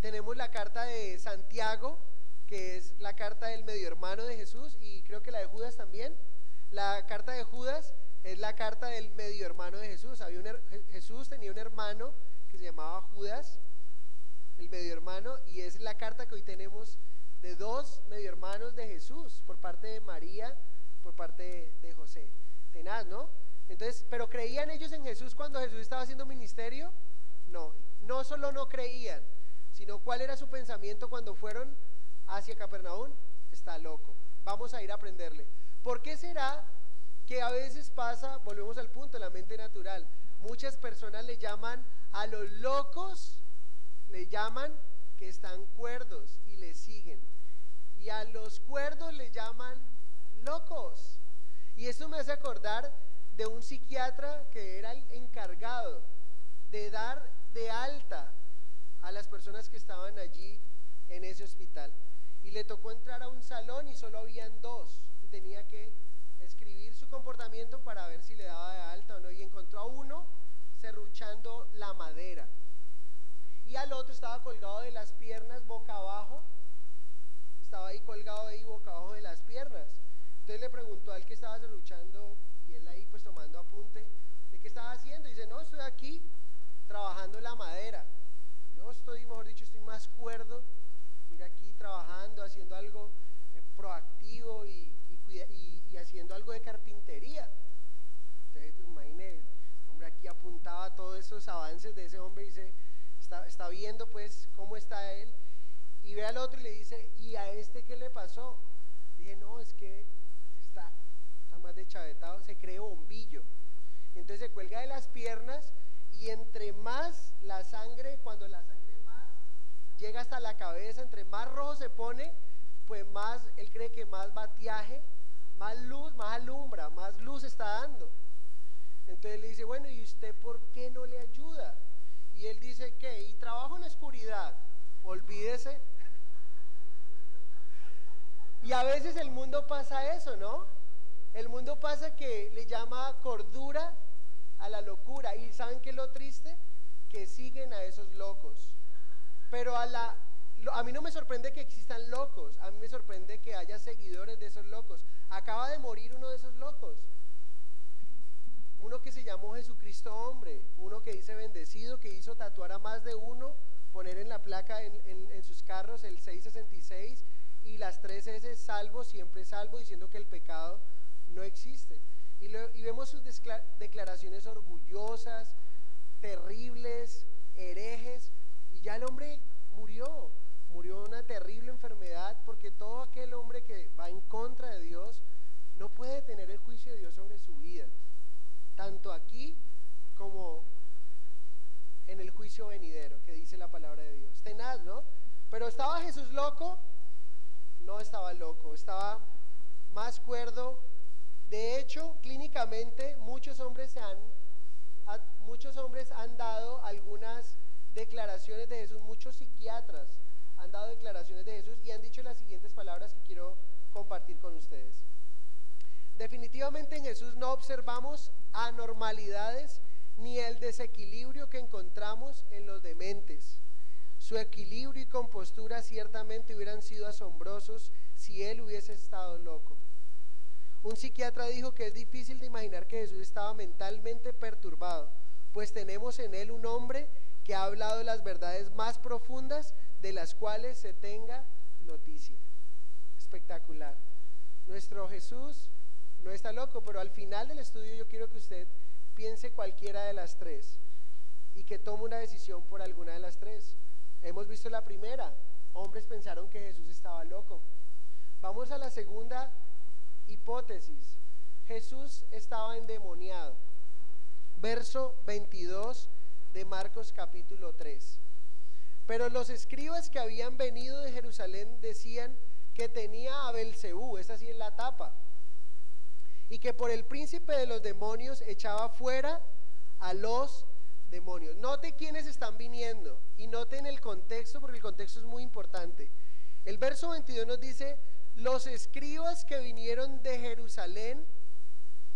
tenemos la carta de Santiago, que es la carta del medio hermano de Jesús, y creo que la de Judas también. La carta de Judas es la carta del medio hermano de Jesús. Jesús tenía un hermano que se llamaba Judas, el medio hermano, y es la carta que hoy tenemos de dos medio hermanos de Jesús, por parte de María, por parte de José. Tenaz, ¿no? Entonces, ¿pero creían ellos en Jesús cuando Jesús estaba haciendo ministerio? No, no solo no creían, sino ¿cuál era su pensamiento cuando fueron hacia Capernaum? Está loco, vamos a ir a aprenderle. ¿Por qué será que a veces pasa, volvemos al punto, la mente natural? Muchas personas le llaman a los locos, le llaman que están cuerdos y le siguen, y a los cuerdos le llaman locos. Y esto me hace acordar de un psiquiatra que era el encargado de dar de alta a las personas que estaban allí en ese hospital, y le tocó entrar a un salón y solo habían dos, y tenía que escribir su comportamiento para ver si le daba de alta o no, y encontró a uno serruchando la madera. Y al otro estaba colgado de las piernas boca abajo, estaba ahí colgado ahí boca abajo de las piernas. Entonces le preguntó al que estaba serruchando, y él ahí pues tomando apunte, ¿de qué estaba haciendo? Y dice, no, estoy aquí trabajando la madera. Yo estoy, mejor dicho, estoy más cuerdo, mira aquí trabajando, haciendo algo proactivo y haciendo algo de carpintería. Entonces pues imagínate, el hombre aquí apuntaba todos esos avances de ese hombre y dice, está viendo pues cómo está él, y ve al otro y le dice, ¿y a este qué le pasó? Dije, no, es que está más deschavetado, se cree bombillo. Entonces se cuelga de las piernas, y entre más la sangre, cuando la sangre más llega hasta la cabeza, entre más rojo se pone, pues más, él cree que más batiaje, más luz, más alumbra, más luz está dando. Entonces le dice, bueno, ¿y usted por qué no le ayuda? Y él dice, ¿qué? ¿Y trabajo en la oscuridad? Olvídese. Y a veces el mundo pasa eso, ¿no? El mundo pasa que le llama cordura a la locura. ¿Y saben qué es lo triste? Que siguen a esos locos. Pero a mí no me sorprende que existan locos, a mí me sorprende que haya seguidores de esos locos. Acaba de morir uno de esos locos, uno que se llamó Jesucristo hombre, uno que dice bendecido, que hizo tatuar a más de uno, poner en la placa en sus carros el 666 y las 3 S, salvo, siempre salvo, diciendo que el pecado no existe. Y vemos sus declaraciones orgullosas, terribles, herejes, y ya el hombre murió de una terrible enfermedad, porque todo aquel hombre que va en contra de Dios no puede tener el juicio de Dios sobre su vida, tanto aquí como en el juicio venidero, que dice la palabra de Dios. Tenaz, ¿no? Pero ¿estaba Jesús loco? No estaba loco, estaba más cuerdo. De hecho, clínicamente muchos hombres han dado algunas declaraciones de Jesús, muchos psiquiatras han dado declaraciones de Jesús y han dicho las siguientes palabras que quiero compartir con ustedes. Definitivamente en Jesús no observamos anormalidades ni el desequilibrio que encontramos en los dementes. Su equilibrio y compostura ciertamente hubieran sido asombrosos si él hubiese estado loco. Un psiquiatra dijo que es difícil de imaginar que Jesús estaba mentalmente perturbado, pues tenemos en él un hombre que ha hablado las verdades más profundas de las cuales se tenga noticia. Espectacular. Nuestro Jesús no está loco, pero al final del estudio yo quiero que usted piense cualquiera de las tres y que tome una decisión por alguna de las tres. Hemos visto la primera, hombres pensaron que Jesús estaba loco. Vamos a la segunda hipótesis, Jesús estaba endemoniado. Verso 22 de Marcos capítulo 3. Pero los escribas que habían venido de Jerusalén decían que tenía a Belcebú, esa sí es la tapa, y que por el príncipe de los demonios echaba fuera a los demonios. Note quiénes están viniendo y noten el contexto, porque el contexto es muy importante. El verso 22 nos dice, los escribas que vinieron de Jerusalén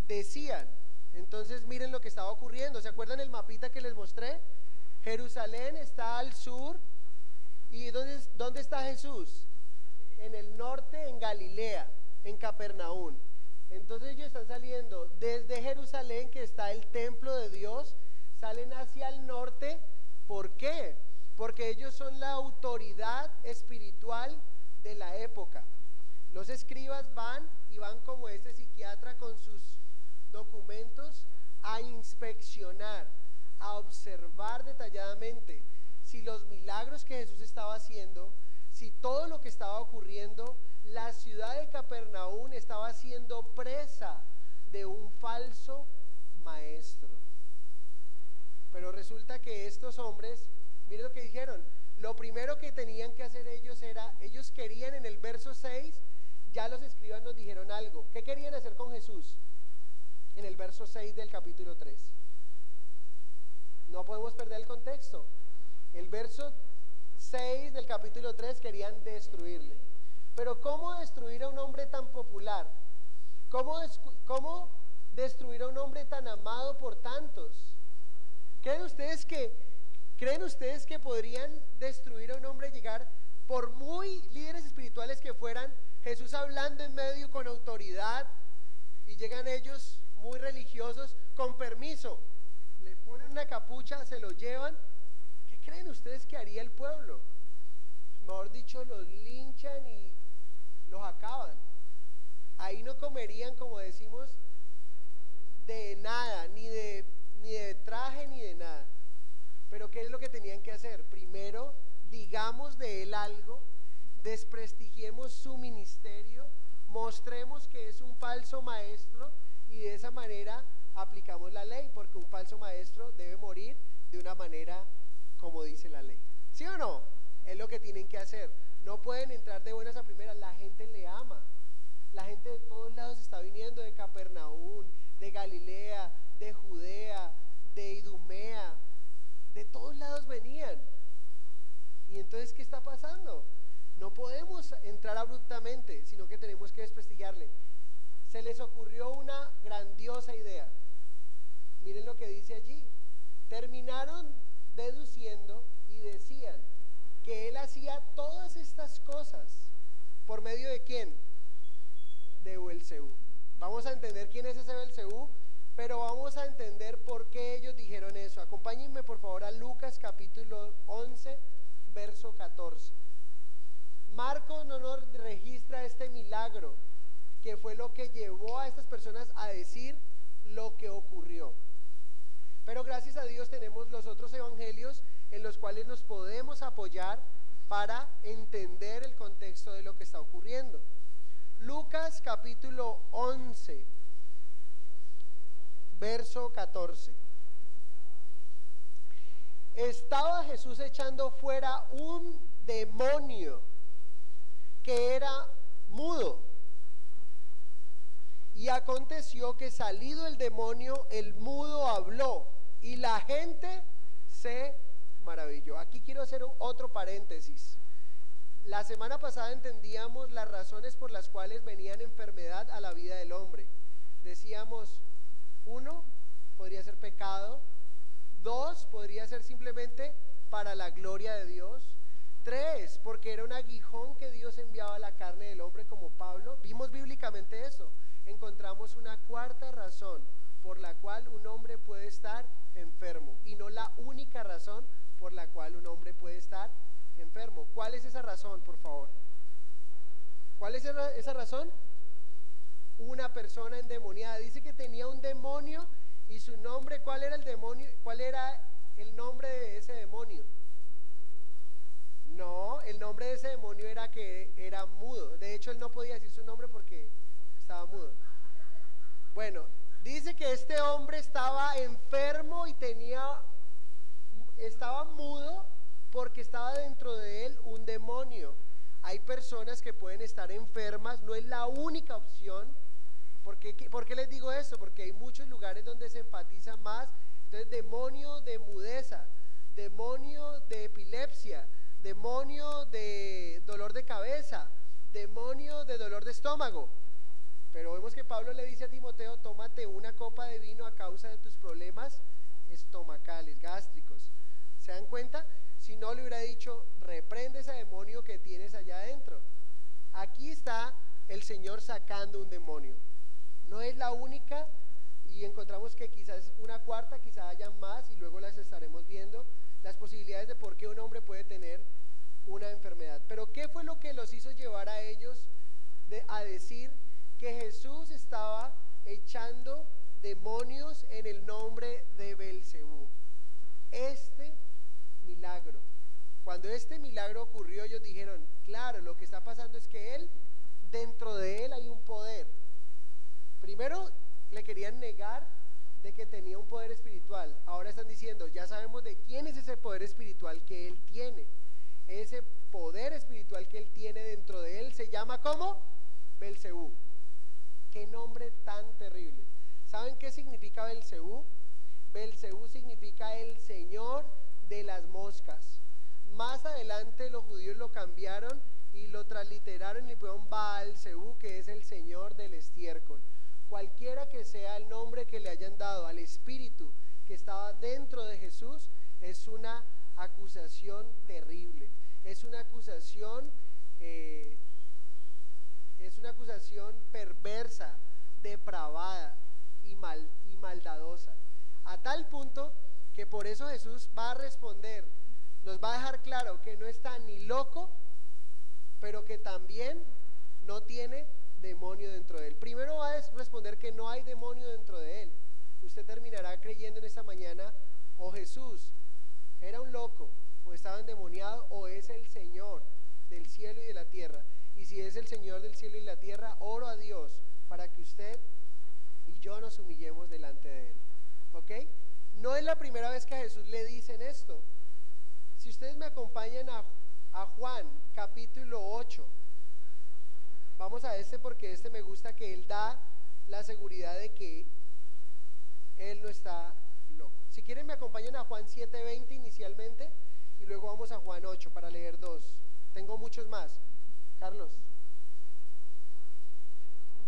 decían. Entonces miren lo que estaba ocurriendo. ¿Se acuerdan el mapita que les mostré? Jerusalén está al sur. ¿Y dónde está Jesús? En el norte, en Galilea, en Capernaum. Entonces ellos están saliendo desde Jerusalén, que está el templo de Dios, salen hacia el norte. ¿Por qué? Porque ellos son la autoridad espiritual de la época. Los escribas van como este psiquiatra con sus documentos a inspeccionar, a observar detalladamente si los milagros que Jesús estaba haciendo, si todo lo que estaba ocurriendo, la ciudad de Capernaum estaba siendo presa de un falso maestro. Pero resulta que estos hombres, miren lo que dijeron, lo primero que tenían que hacer ellos querían en el verso 6, ya los escribas nos dijeron algo. ¿Qué querían hacer con Jesús? En el verso 6 del capítulo 3. No podemos perder el contexto. El verso 6 del capítulo 3 querían destruirle. Pero ¿cómo destruir a un hombre tan popular? ¿Cómo destruir a un hombre tan amado por tantos? ¿Creen ustedes que podrían destruir a un hombre, llegar, por muy líderes espirituales que fueran, Jesús hablando en medio con autoridad, y llegan ellos muy religiosos, con permiso, le ponen una capucha, se lo llevan? ¿Qué creen ustedes que haría el pueblo? Mejor dicho, los linchan y los acaban. Ahí no comerían, como decimos, de nada, ni de traje ni de nada. Pero ¿qué es lo que tenían que hacer? Primero, digamos de él algo, desprestigiemos su ministerio, mostremos que es un falso maestro, y de esa manera aplicamos la ley, porque un falso maestro debe morir de una manera como dice la ley. ¿Sí o no? Es lo que tienen que hacer. No pueden entrar de buenas a primeras. La gente le ama. La gente de todos lados está viniendo, de Capernaum, de Galilea, de Judea, de Idumea, de todos lados venían. Y entonces, ¿qué está pasando? No podemos entrar abruptamente, sino que tenemos que desprestigiarle. Se les ocurrió una grandiosa idea. Miren lo que dice allí. Terminaron deduciendo y decían que él hacía todas estas cosas por medio de ¿quién? De Beelzebú. Vamos a entender quién es ese Beelzebú, pero vamos a entender por qué ellos dijeron eso. Acompáñenme por favor a Lucas capítulo 11, verso 14. Marcos no nos registra este milagro, que fue lo que llevó a estas personas a decir lo que ocurrió. Pero gracias a Dios tenemos los otros evangelios en los cuales nos podemos apoyar para entender el contexto de lo que está ocurriendo. Lucas capítulo 11, verso 14. Estaba Jesús echando fuera un demonio que era mudo. Y aconteció que salido el demonio, el mudo habló, y la gente se maravilló. Aquí quiero hacer otro paréntesis. La semana pasada entendíamos las razones por las cuales venían enfermedad a la vida del hombre. Decíamos, 1, podría ser pecado. 2, podría ser simplemente para la gloria de Dios. 3, porque era un aguijón que Dios enviaba a la carne del hombre, como Pablo. Vimos bíblicamente eso. Encontramos una cuarta razón por la cual un hombre puede estar enfermo, y no la única razón por la cual un hombre puede estar enfermo. ¿Cuál es esa razón, por favor? ¿Cuál es esa razón? Una persona endemoniada. Dice que tenía un demonio, y su nombre, ¿cuál era el demonio? ¿Cuál era el nombre de ese demonio? No, el nombre de ese demonio era que era mudo. De hecho, él no podía decir su nombre porque estaba mudo. Bueno, dice que este hombre estaba enfermo y estaba mudo porque estaba dentro de él un demonio. Hay personas que pueden estar enfermas, no es la única opción. ¿Por qué les digo esto? Porque hay muchos lugares donde se enfatiza más. Entonces, demonio de mudeza, demonio de epilepsia, demonio de dolor de cabeza, demonio de dolor de estómago. Pero vemos que Pablo le dice a Timoteo: tómate una copa de vino a causa de tus problemas estomacales, gástricos. ¿Se dan cuenta? Si no, le hubiera dicho: reprende ese demonio que tienes allá adentro. Aquí está el Señor sacando un demonio. No es la única, y encontramos que quizás una cuarta, quizás haya más, y luego las estaremos viendo, las posibilidades de por qué un hombre puede tener una enfermedad. Pero ¿qué fue lo que los hizo llevar a ellos a decir que Jesús estaba echando demonios en el nombre de Beelzebú? Este milagro. Cuando este milagro ocurrió, ellos dijeron: claro, lo que está pasando es que dentro de él hay un poder. Primero le querían negar de que tenía un poder espiritual. Ahora están diciendo: ya sabemos de quién es ese poder espiritual que él tiene. Ese poder espiritual que él tiene dentro de él se llama ¿cómo? Beelzebú. Qué nombre tan terrible. ¿Saben qué significa Beelzebú? Beelzebú significa el señor de las moscas. Más adelante los judíos lo cambiaron y lo transliteraron y le pusieron Baal-Zebú, que es el señor del estiércol. Cualquiera que sea el nombre que le hayan dado al espíritu que estaba dentro de Jesús, es una acusación terrible, es una acusación perversa, depravada y maldadosa, a tal punto que por eso Jesús va a responder, nos va a dejar claro que no está ni loco, pero que también no tiene demonio dentro de él. Primero va a responder que no hay demonio dentro de él. Usted terminará creyendo en esta mañana, o Jesús era un loco, o estaba endemoniado, o es el Señor del cielo y de la tierra. Y si es el Señor del cielo y la tierra, oro a Dios para que usted y yo nos humillemos delante de él. ¿Ok? No es la primera vez que a Jesús le dicen esto. Si ustedes me acompañan a Juan capítulo 8, vamos a porque me gusta, que él da la seguridad de que él no está loco. Si quieren me acompañan a Juan 7:20 inicialmente y luego vamos a Juan 8 para leer dos. Tengo muchos más. Carlos.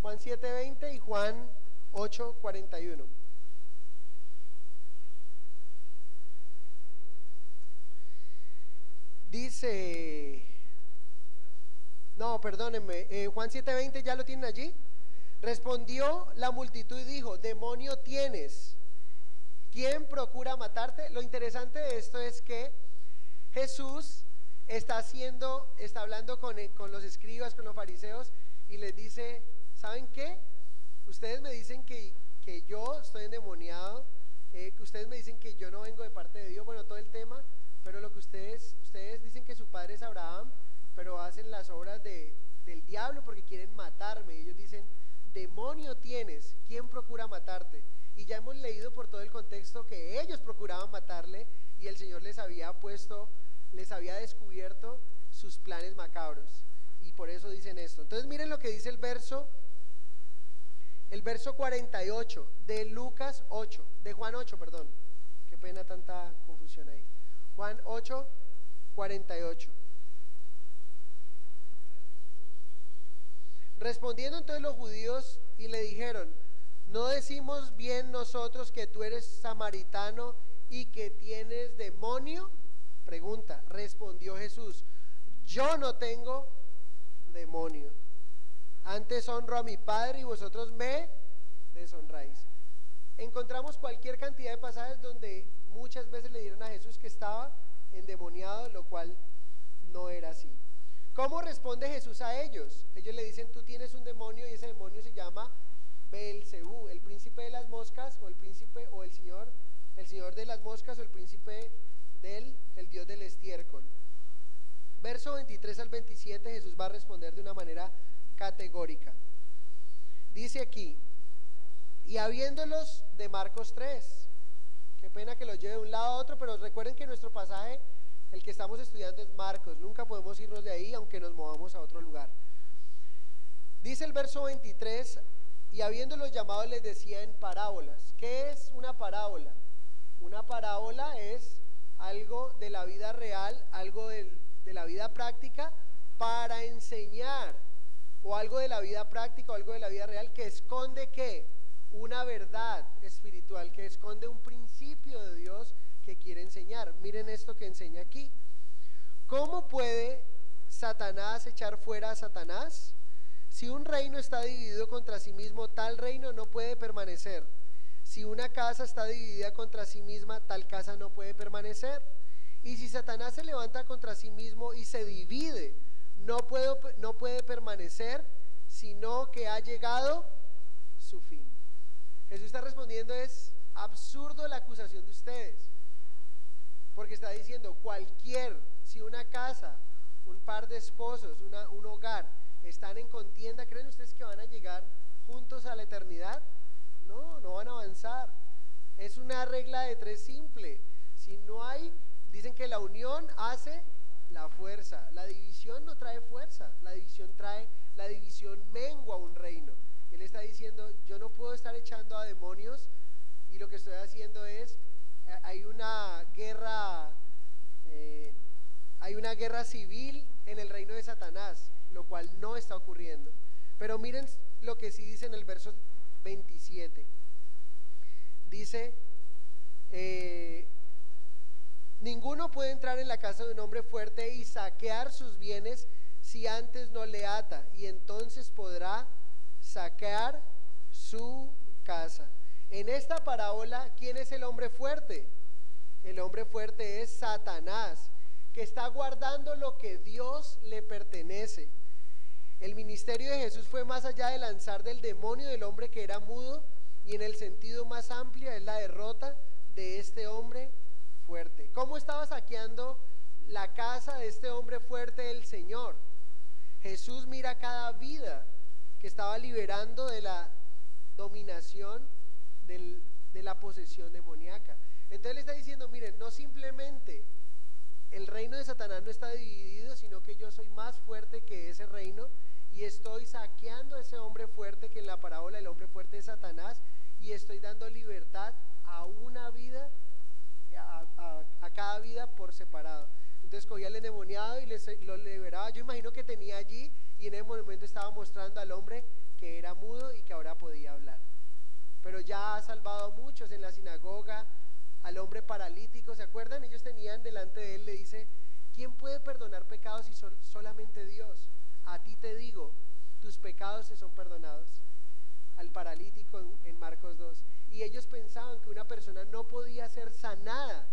Juan 7:20 y Juan 8:41. Dice, no, perdónenme, Juan 7:20, ¿ya lo tienen allí? Respondió la multitud y dijo, demonio tienes, ¿quién procura matarte? Lo interesante de esto es que Jesús está hablando con los escribas, con los fariseos, y les dice, ¿saben qué? Ustedes me dicen que yo estoy endemoniado, que ustedes me dicen que yo no vengo de parte de Dios, bueno, todo el tema, pero lo que ustedes dicen que su padre es Abraham, pero hacen las obras del diablo porque quieren matarme. Y ellos dicen, demonio tienes, ¿quién procura matarte? Y ya hemos leído por todo el contexto que ellos procuraban matarle y el Señor les había descubierto sus planes macabros, y por eso dicen esto. Entonces miren lo que dice el verso 48 de Lucas 8, de Juan 8, perdón, qué pena tanta confusión ahí. Juan 8:48. Respondiendo entonces los judíos y le dijeron, ¿no decimos bien nosotros que tú eres samaritano y que tienes demonio? Pregunta. Respondió Jesús, yo no tengo demonio, antes honro a mi Padre y vosotros me deshonráis. Encontramos cualquier cantidad de pasajes donde muchas veces le dieron a Jesús que estaba endemoniado, lo cual no era así. ¿Cómo responde Jesús a ellos? Ellos le dicen, tú tienes un demonio, y ese demonio se llama Beelzebú, el príncipe de las moscas, o el señor de las moscas, o el príncipe el dios del estiércol. Verso 23 al 27, Jesús va a responder de una manera categórica. Dice aquí, y habiéndolos, de Marcos 3, qué pena que los lleve de un lado a otro, pero recuerden que nuestro pasaje, el que estamos estudiando, es Marcos, nunca podemos irnos de ahí aunque nos movamos a otro lugar. Dice el verso 23, y habiéndolos llamado les decía en parábolas. ¿Qué es una parábola? Una parábola es algo de la vida real, algo de la vida práctica para enseñar, o algo de la vida práctica o algo de la vida real que esconde ¿qué? Una verdad espiritual, que esconde un principio de Dios que quiere enseñar. Miren esto que enseña aquí. ¿Cómo puede Satanás echar fuera a Satanás? Si un reino está dividido contra sí mismo, tal reino no puede permanecer. Si una casa está dividida contra sí misma, tal casa no puede permanecer. Y si Satanás se levanta contra sí mismo y se divide, no puede permanecer, sino que ha llegado su fin. Jesús está respondiendo, es absurdo la acusación de ustedes, porque está diciendo si una casa, un par de esposos, un hogar están en contienda, ¿creen ustedes que van a llegar juntos a la eternidad? No van a avanzar. Es una regla de tres simple. Si no hay, dicen que la unión hace la fuerza. La división no trae fuerza, la división mengua un reino. Él está diciendo, yo no puedo estar echando a demonios, y lo que estoy haciendo es, hay una guerra civil en el reino de Satanás, lo cual no está ocurriendo. Pero miren lo que sí dice en el verso 27. Dice, Eh, Ninguno puede entrar en la casa de un hombre fuerte y saquear sus bienes si antes no le ata, y entonces podrá saquear su casa. En esta parábola, ¿quién es el hombre fuerte? El hombre fuerte es Satanás, que está guardando lo que Dios le pertenece. El ministerio de Jesús fue más allá de lanzar del demonio del hombre que era mudo, y en el sentido más amplio es la derrota de este hombre fuerte. ¿Cómo estaba saqueando la casa de este hombre fuerte el Señor? Jesús mira cada vida que estaba liberando de la dominación de la posesión demoníaca. Entonces le está diciendo, miren, no simplemente el reino de Satanás no está dividido, sino que yo soy más fuerte que ese reino y estoy saqueando a ese hombre fuerte, que en la parábola el hombre fuerte es Satanás, y estoy dando libertad a una vida, a cada vida por separado. Entonces cogía al endemoniado y lo liberaba. Yo imagino que tenía allí, y en ese momento estaba mostrando al hombre que era mudo y que ahora podía hablar. Pero ya ha salvado a muchos en la sinagoga. Al hombre paralítico, ¿se acuerdan? Ellos tenían delante de él, le dice, ¿quién puede perdonar pecados si solamente Dios? A ti te digo, tus pecados te son perdonados. Al paralítico en Marcos 2. Y ellos pensaban que una persona no podía ser sanada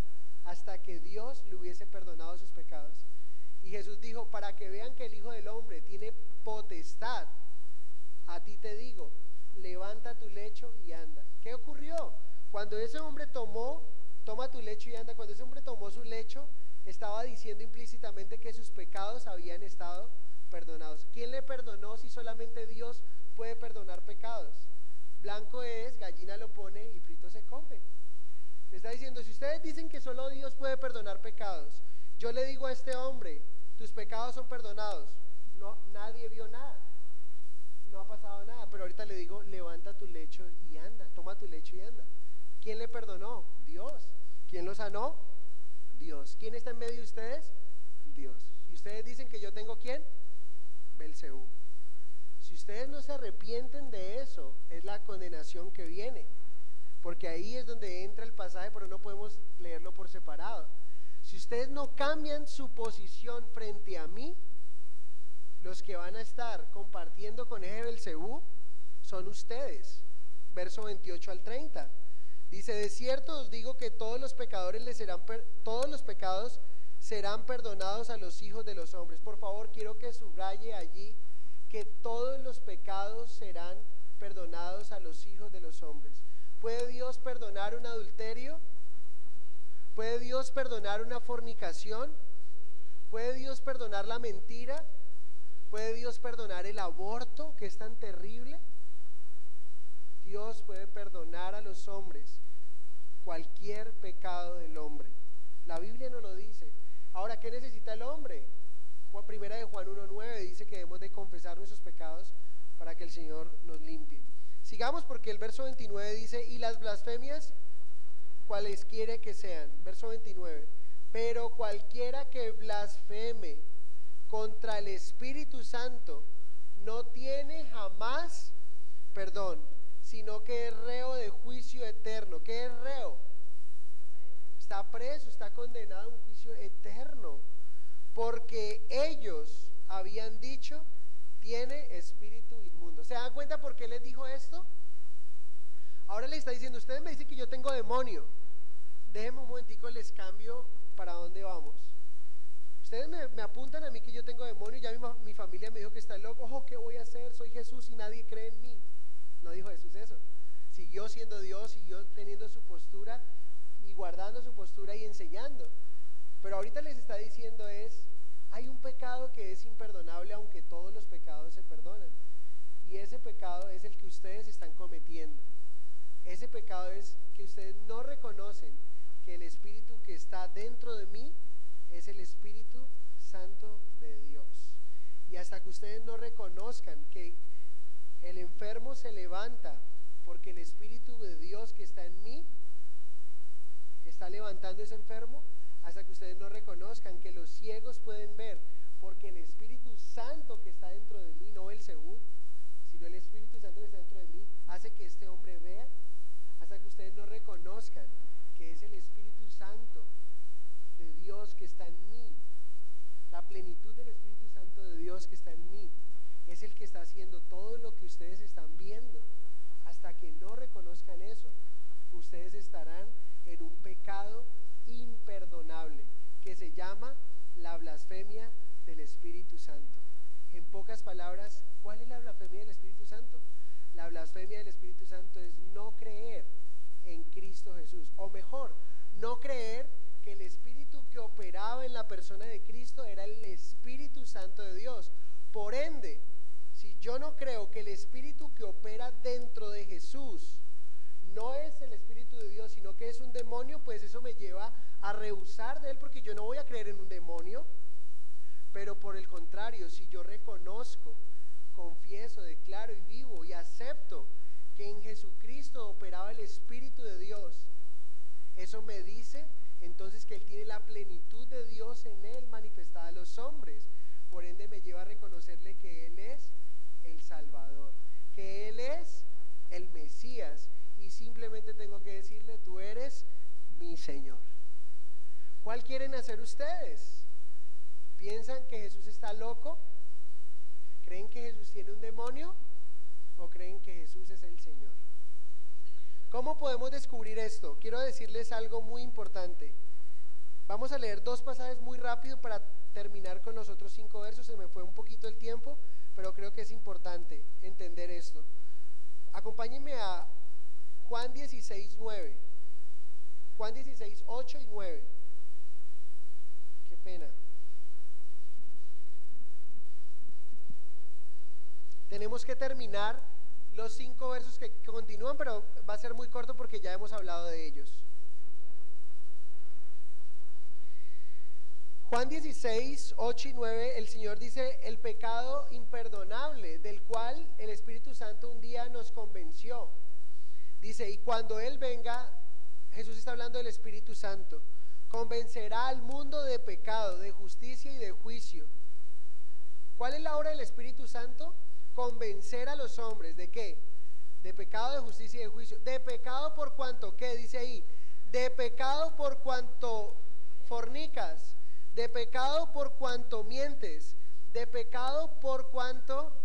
hasta que Dios le hubiese perdonado sus pecados. Y Jesús dijo, para que vean que el Hijo del Hombre tiene potestad, a ti te digo, levanta tu lecho y anda. ¿Qué ocurrió? Cuando ese hombre toma tu lecho y anda, cuando ese hombre tomó su lecho, estaba diciendo implícitamente que sus pecados habían estado perdonados. ¿Quién le perdonó si solamente Dios puede perdonar pecados? Blanco es, gallina lo pone y frito se come. Le está diciendo, si ustedes dicen que solo Dios puede perdonar pecados, yo le digo a este hombre, tus pecados son perdonados. No, nadie vio nada, no ha pasado nada, pero ahorita le digo, levanta tu lecho y anda, toma tu lecho y anda. ¿Quién le perdonó? Dios. ¿Quién lo sanó? Dios. ¿Quién está en medio de ustedes? Dios. ¿Y ustedes dicen que yo tengo quién? Belcebú. Si ustedes no se arrepienten de eso, es la condenación que viene, porque ahí es donde entra el pasaje, pero no podemos leerlo por separado. Si ustedes no cambian su posición frente a mí, los que van a estar compartiendo con ese Belcebú son ustedes. Verso 28 al 30. Dice, de cierto os digo que todos los pecados serán perdonados a los hijos de los hombres. Por favor, quiero que subraye allí que todos los pecados serán perdonados a los hijos de los hombres. ¿Puede Dios perdonar un adulterio? ¿Puede Dios perdonar una fornicación? ¿Puede Dios perdonar la mentira? ¿Puede Dios perdonar el aborto, que es tan terrible? Dios puede perdonar a los hombres cualquier pecado del hombre. La Biblia no lo dice. Ahora, ¿qué necesita el hombre? Primera de Juan 1:9 dice que debemos de confesar nuestros pecados para que el Señor nos limpie. Sigamos, porque el verso 29 dice, y las blasfemias, cuales quiere que sean. Verso 29, pero cualquiera que blasfeme contra el Espíritu Santo no tiene jamás perdón, sino que es reo de juicio eterno. ¿Qué es reo? Está preso, está condenado a un juicio eterno, porque ellos habían dicho, tiene espíritu inmundo. ¿Se dan cuenta por qué les dijo esto? Ahora le está diciendo, ustedes me dicen que yo tengo demonio. Déjenme un momentico, les cambio para dónde vamos. Ustedes me apuntan a mí que yo tengo demonio, ya mi familia me dijo que está loco. Ojo, ¿qué voy a hacer? Soy Jesús y nadie cree en mí. No dijo Jesús eso. Siguió siendo Dios, siguió teniendo su postura y guardando su postura y enseñando. Pero ahorita les está diciendo hay un pecado que es imperdonable, aunque todos los pecados se perdonan. Y ese pecado es el que ustedes están cometiendo. Ese pecado es que ustedes no reconocen que el Espíritu que está dentro de mí es el Espíritu Santo de Dios. Y hasta que ustedes no reconozcan que el enfermo se levanta porque el Espíritu de Dios que está en mí está levantando ese enfermo, hasta que ustedes no reconozcan que los ciegos pueden ver porque el Espíritu Santo que está dentro de mí, no Belcebú, sino el Espíritu Santo que está dentro de mí, hace que este hombre vea, hasta que ustedes no reconozcan que es el Espíritu Santo de Dios que está en mí. La plenitud del Espíritu Santo de Dios que está en mí es el que está haciendo todo lo que ustedes están viendo. Hasta que no reconozcan eso, ustedes estarán en un pecado imperdonable que se llama la blasfemia del Espíritu Santo. En pocas palabras, ¿cuál es la blasfemia del Espíritu Santo? La blasfemia del Espíritu Santo es no creer en Cristo Jesús, o mejor, no creer que el Espíritu que operaba en la persona de Cristo era el Espíritu Santo de Dios. Por ende, si yo no creo que el Espíritu que opera dentro de Jesús no es el Espíritu de Dios, sino que es un demonio, pues eso me lleva a rehusar de él, porque yo no voy a creer en un demonio. Pero por el contrario, si yo reconozco, confieso, declaro y vivo y acepto que en Jesucristo operaba el Espíritu de Dios, eso me dice entonces que Él tiene la plenitud de Dios en Él manifestada a los hombres. Por ende me lleva a reconocerle que Él es el Salvador, que Él es el Mesías, y simplemente tengo que decirle: tú eres mi Señor. ¿Cuál quieren hacer ustedes? ¿Piensan que Jesús está loco? ¿Creen que Jesús tiene un demonio? ¿O creen que Jesús es el Señor? ¿Cómo podemos descubrir esto? Quiero decirles algo muy importante. Vamos a leer dos pasajes muy rápido para terminar con los otros 5 versos. Se me fue un poquito el tiempo, pero creo que es importante entender esto. Acompáñenme a Juan 16, 9. Juan 16, 8 y 9. Qué pena. Tenemos que terminar los 5 versos que continúan, pero va a ser muy corto porque ya hemos hablado de ellos. Juan 16, 8 y 9, el Señor dice: el pecado imperdonable del cual el Espíritu Santo un día nos convenció. Dice: y cuando Él venga, Jesús está hablando del Espíritu Santo, convencerá al mundo de pecado, de justicia y de juicio. ¿Cuál es la obra del Espíritu Santo? Convencer a los hombres ¿de qué? De pecado, de justicia y de juicio. De pecado por cuanto, ¿qué dice ahí? De pecado por cuanto fornicas, de pecado por cuanto mientes, de pecado por cuanto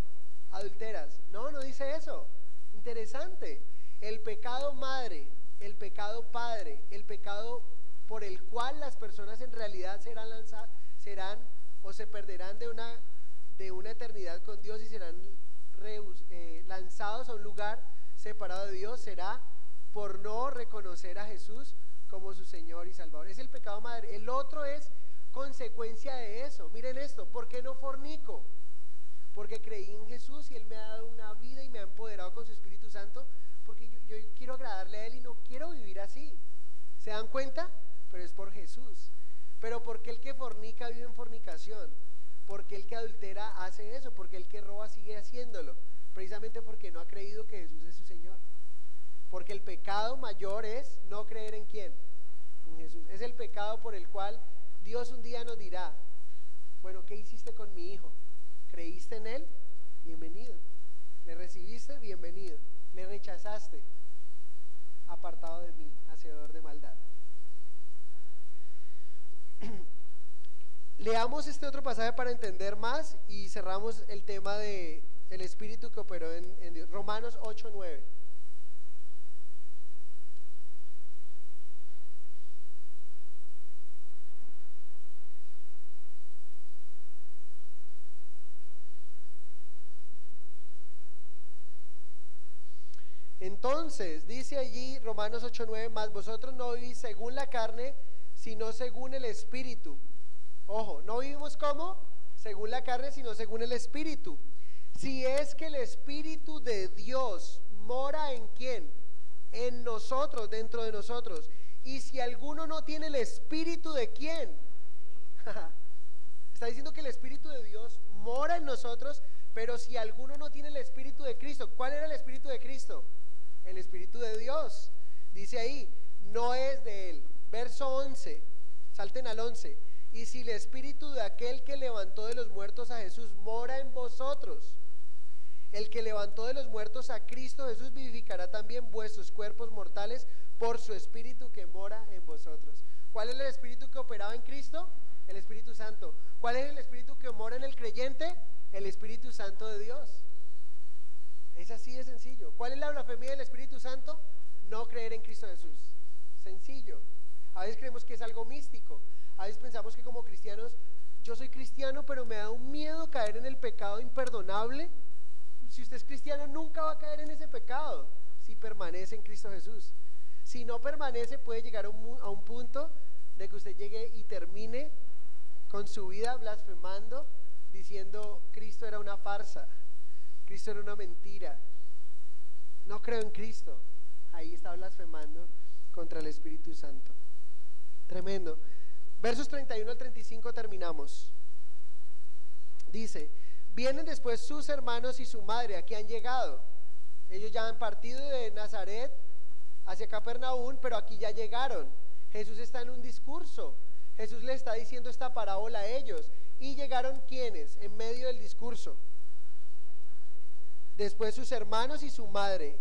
adulteras. No, no dice eso. Interesante. El pecado madre, el pecado padre, el pecado por el cual las personas en realidad serán o se perderán de una eternidad con Dios y serán lanzados a un lugar separado de Dios, será por no reconocer a Jesús como su Señor y Salvador. Es el pecado madre. El otro es consecuencia de eso. Miren esto: ¿por qué no fornico? Porque creí en Jesús y Él me ha dado una vida y me ha empoderado con su Espíritu Santo, porque yo quiero agradarle a Él y no quiero vivir así. ¿Se dan cuenta? Pero es por Jesús. Pero ¿por qué el que fornica vive en fornicación? Porque el que adultera hace eso, porque el que roba sigue haciéndolo, precisamente porque no ha creído que Jesús es su Señor. Porque el pecado mayor es no creer en ¿quién? En Jesús. Es el pecado por el cual Dios un día nos dirá: bueno, ¿qué hiciste con mi hijo? ¿Creíste en él? Bienvenido. ¿Le recibiste? Bienvenido. ¿Le rechazaste? Apartado de mí, hacedor de maldad. Leamos este otro pasaje para entender más y cerramos el tema de el Espíritu que operó en Dios. Romanos 8, 9. Entonces, dice allí Romanos 8, 9, mas vosotros no vivís según la carne, sino según el Espíritu. Ojo, no vivimos ¿cómo? Según la carne, sino según el Espíritu. Si es que el Espíritu de Dios mora ¿en quién? En nosotros, dentro de nosotros. Y si alguno no tiene el Espíritu de ¿quién? Está diciendo que el Espíritu de Dios mora en nosotros, pero si alguno no tiene el Espíritu de Cristo. ¿Cuál era el Espíritu de Cristo? El Espíritu de Dios. Dice ahí, no es de Él. Verso 11, salten al 11. Y si el Espíritu de aquel que levantó de los muertos a Jesús mora en vosotros, El que levantó de los muertos a Cristo Jesús vivificará también vuestros cuerpos mortales por su Espíritu que mora en vosotros. ¿Cuál es el Espíritu que operaba en Cristo? El Espíritu Santo. ¿Cuál es el Espíritu que mora en el creyente? El Espíritu Santo de Dios. Es así de sencillo. ¿Cuál es la blasfemia del Espíritu Santo? No creer en Cristo Jesús. Sencillo. A veces creemos que es algo místico. A veces pensamos que como cristianos, yo soy cristiano pero me da un miedo caer en el pecado imperdonable. Si usted es cristiano nunca va a caer en ese pecado si permanece en Cristo Jesús. Si no permanece puede llegar a un punto de que usted llegue y termine con su vida blasfemando, diciendo Cristo era una farsa, Cristo era una mentira, no creo en Cristo. Ahí está blasfemando contra el Espíritu Santo. Tremendo. Versos 31 al 35 terminamos. Dice: vienen después sus hermanos y su madre, aquí han llegado. Ellos ya han partido de Nazaret hacia Capernaum, pero aquí ya llegaron. Jesús está en un discurso. Jesús le está diciendo esta parábola a ellos. Y llegaron ¿quiénes? En medio del discurso. Después sus hermanos y su madre.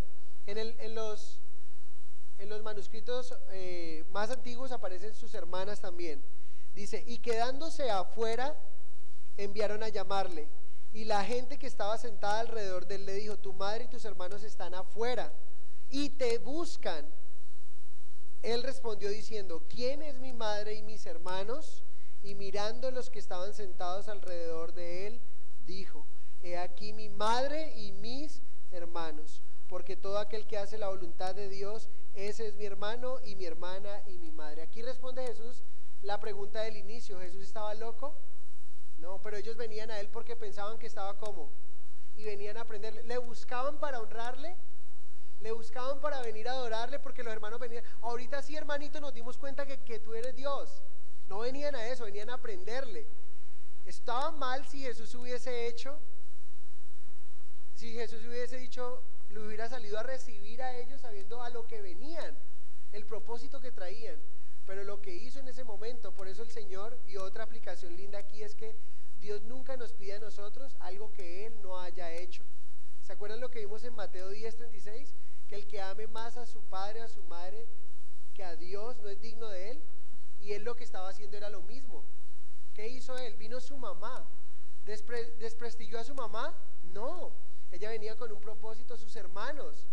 En los manuscritos más antiguos aparecen sus hermanas también. Dice: y quedándose afuera enviaron a llamarle, y la gente que estaba sentada alrededor de él le dijo: tu madre y tus hermanos están afuera y te buscan. Él respondió diciendo: ¿quién es mi madre y mis hermanos? Y mirando los que estaban sentados alrededor de él, dijo: he aquí mi madre y mis hermanos, porque todo aquel que hace la voluntad de Dios, ese es mi hermano y mi hermana y mi madre. Aquí responde Jesús la pregunta del inicio. ¿Jesús estaba loco? No, pero ellos venían a él porque pensaban que estaba como, y venían a aprenderle. Le buscaban para honrarle, le buscaban para venir a adorarle, porque los hermanos venían. Ahorita sí, hermanito, nos dimos cuenta que tú eres Dios. No venían a eso, venían a aprenderle. Estaba mal si Jesús hubiese hecho, si Jesús hubiese dicho, le hubiera salido a recibir a ellos sabiendo a lo que venían, el propósito que traían. Pero lo que hizo en ese momento, por eso el Señor, y otra aplicación linda aquí es que Dios nunca nos pide a nosotros algo que Él no haya hecho. ¿Se acuerdan lo que vimos en Mateo 10:36? Que el que ame más a su padre o a su madre que a Dios no es digno de Él. Y Él lo que estaba haciendo era lo mismo. ¿Qué hizo Él? Vino su mamá. ¿Desprestigió a su mamá? No. Ella venía con un propósito, sus hermanos.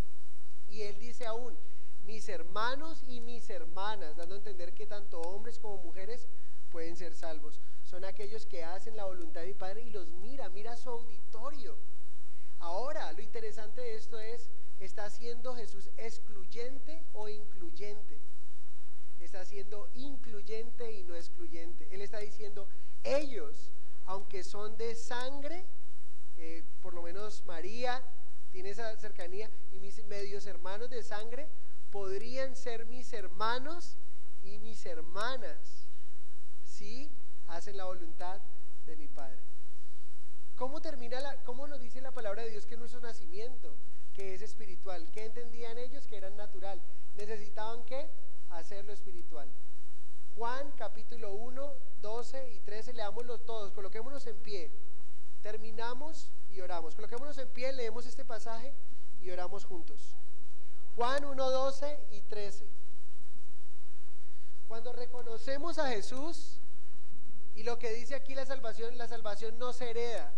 Y Él dice aún: mis hermanos y mis hermanas, dando a entender que tanto hombres como mujeres pueden ser salvos. Son aquellos que hacen la voluntad de mi Padre y los mira su auditorio. Ahora, lo interesante de esto es: ¿está siendo Jesús excluyente o incluyente? Está siendo incluyente y no excluyente. Él está diciendo: ellos, aunque son de sangre, por lo menos María tiene esa cercanía, y mis medios hermanos de sangre podrían ser mis hermanos y mis hermanas si hacen la voluntad de mi Padre. ¿Cómo nos dice la palabra de Dios que nuestro nacimiento, que es espiritual? ¿Qué entendían ellos? Que era natural. ¿Necesitaban qué? Hacerlo espiritual. Juan capítulo 1, 12 y 13, leámoslo todos, coloquémonos en pie, terminamos y oramos. Coloquémonos en pie, leemos este pasaje y oramos juntos. Juan 1, 12 y 13. Cuando reconocemos a Jesús, y lo que dice aquí la salvación no se hereda,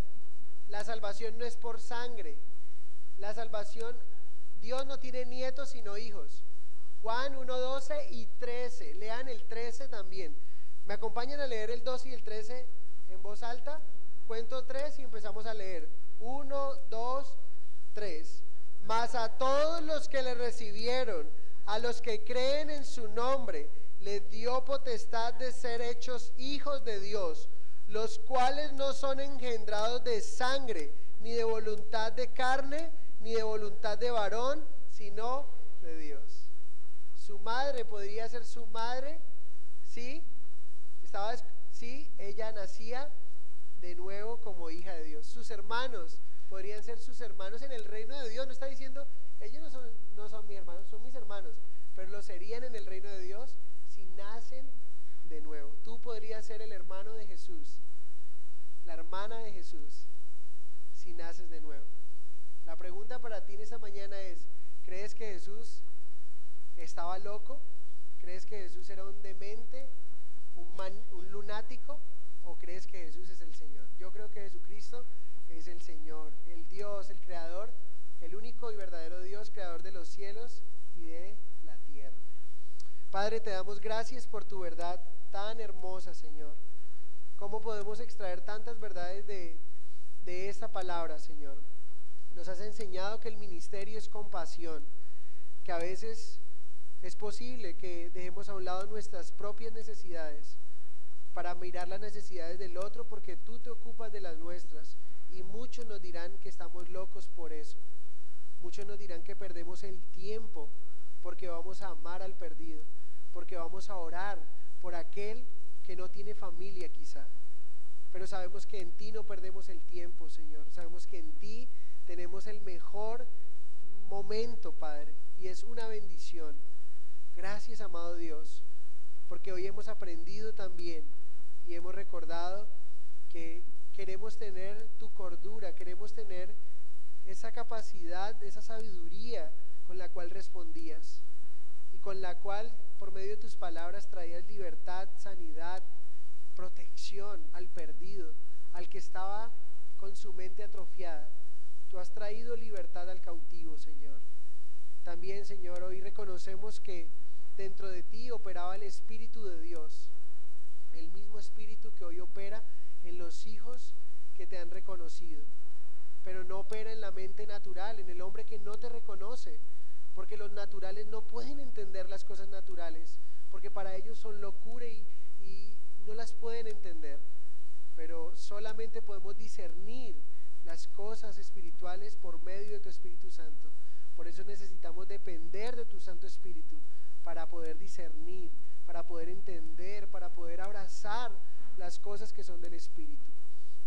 la salvación no es por sangre, la salvación, Dios no tiene nietos sino hijos. Juan 1, 12 y 13, lean el 13 también. ¿Me acompañan a leer el 12 y el 13 en voz alta? Cuento 3 y empezamos a leer. 1, 2, 3. Mas a todos los que le recibieron, a los que creen en su nombre, les dio potestad de ser hechos hijos de Dios, los cuales no son engendrados de sangre, ni de voluntad de carne, ni de voluntad de varón, sino de Dios. Su madre podría ser su madre, ¿sí? Sí, ella nacía de nuevo como hija de Dios. Sus hermanos podrían ser sus hermanos en el reino de Dios. No está diciendo, ellos no son mis hermanos, son mis hermanos, pero lo serían en el reino de Dios si nacen de nuevo. Tú podrías ser el hermano de Jesús, la hermana de Jesús, si naces de nuevo. La pregunta para ti en esta mañana es, ¿crees que Jesús estaba loco? ¿Crees que Jesús era un demente, un lunático? ¿O crees que Jesús es el Señor? Yo creo que Jesucristo es el Señor, el Dios, el Creador, el único y verdadero Dios, Creador de los cielos y de la tierra. Padre, te damos gracias por tu verdad tan hermosa, Señor. ¿Cómo podemos extraer tantas verdades de esta palabra, Señor? Nos has enseñado que el ministerio es compasión, que a veces es posible que dejemos a un lado nuestras propias necesidades para mirar las necesidades del otro, porque tú te ocupas de las nuestras, y muchos nos dirán que estamos locos por eso. Muchos nos dirán que perdemos el tiempo porque vamos a amar al perdido, porque vamos a orar por aquel que no tiene familia quizá. Pero sabemos que en ti no perdemos el tiempo, Señor. Sabemos que en ti tenemos el mejor momento, Padre, y es una bendición. Gracias, amado Dios, porque hoy hemos aprendido también y hemos recordado que queremos tener tu cordura, queremos tener esa capacidad, esa sabiduría con la cual respondías y con la cual por medio de tus palabras traías libertad, sanidad, protección al perdido, al que estaba con su mente atrofiada. Tú has traído libertad al cautivo, Señor. También, Señor, hoy reconocemos que dentro de ti operaba el Espíritu de Dios, el mismo Espíritu que hoy opera en los hijos que te han reconocido, pero no opera en la mente natural, en el hombre que no te reconoce, porque los naturales no pueden entender las cosas naturales, porque para ellos son locura y no las pueden entender, pero solamente podemos discernir las cosas espirituales por medio de tu Espíritu Santo. Por eso necesitamos depender de tu Santo Espíritu para poder discernir, para poder entender, para poder abrazar las cosas que son del Espíritu.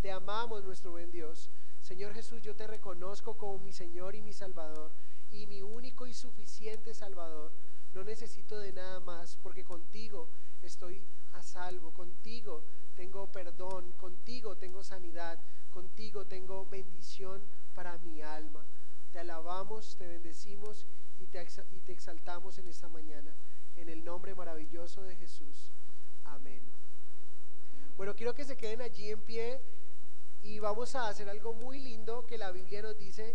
Te amamos, nuestro buen Dios. Señor Jesús, yo te reconozco como mi Señor y mi Salvador, y mi único y suficiente Salvador. No necesito de nada más, porque contigo estoy a salvo, contigo tengo perdón, contigo tengo sanidad, contigo tengo bendición para mi alma. Te alabamos, te bendecimos y te exaltamos en esta mañana, en el nombre maravilloso de Jesús. Amén. Bueno, quiero que se queden allí en pie y vamos a hacer algo muy lindo que la Biblia nos dice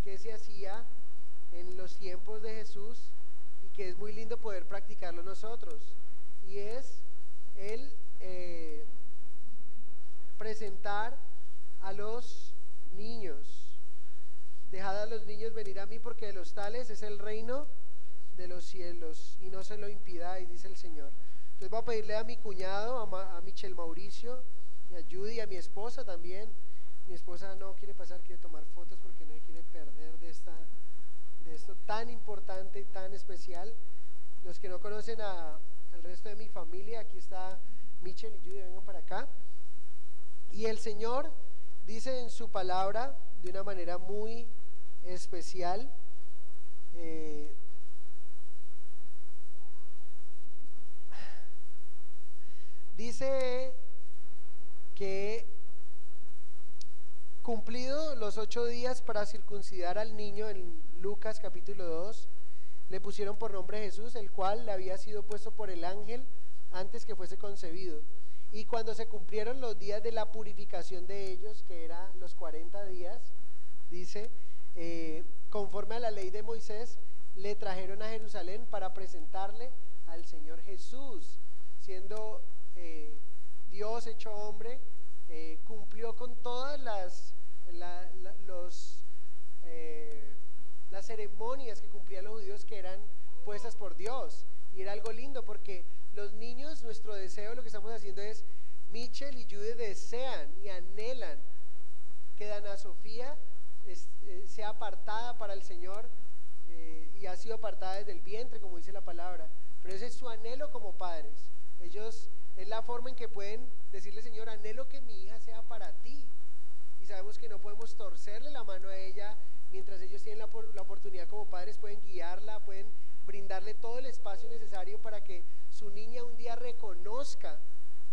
que se hacía en los tiempos de Jesús y que es muy lindo poder practicarlo nosotros, y es el presentar a los niños. Dejad a los niños venir a mí, porque de los tales es el reino de los cielos, y no se lo impidáis, dice el Señor. Entonces voy a pedirle a mi cuñado, a Michel Mauricio, y a Judy, y a mi esposa también. Mi esposa no quiere pasar, quiere tomar fotos porque no se quiere perder de esto tan importante y tan especial. Los que no conocen al resto de mi familia, aquí está Michel y Judy, vengan para acá. Y el Señor dice en su palabra de una manera muy especial, dice que cumplido los 8 días para circuncidar al niño, en Lucas capítulo 2, le pusieron por nombre Jesús, el cual le había sido puesto por el ángel antes que fuese concebido. Y cuando se cumplieron los días de la purificación de ellos, que eran los 40 días, dice, conforme a la ley de Moisés, le trajeron a Jerusalén para presentarle al Señor Jesús, siendo Dios hecho hombre. Cumplió con todas las ceremonias que cumplían los judíos, que eran puestas por Dios, y era algo lindo porque los niños, nuestro deseo, lo que estamos haciendo es, Michel y Judy desean y anhelan que Dana Sofía sea apartada para el Señor, y ha sido apartada desde el vientre, como dice la palabra, pero ese es su anhelo como padres. Ellos, es la forma en que pueden decirle: Señor, anhelo que mi hija sea para ti, y sabemos que no podemos torcerle la mano a ella. Mientras ellos tienen la oportunidad como padres, pueden guiarla, pueden brindarle todo el espacio necesario para que su niña un día reconozca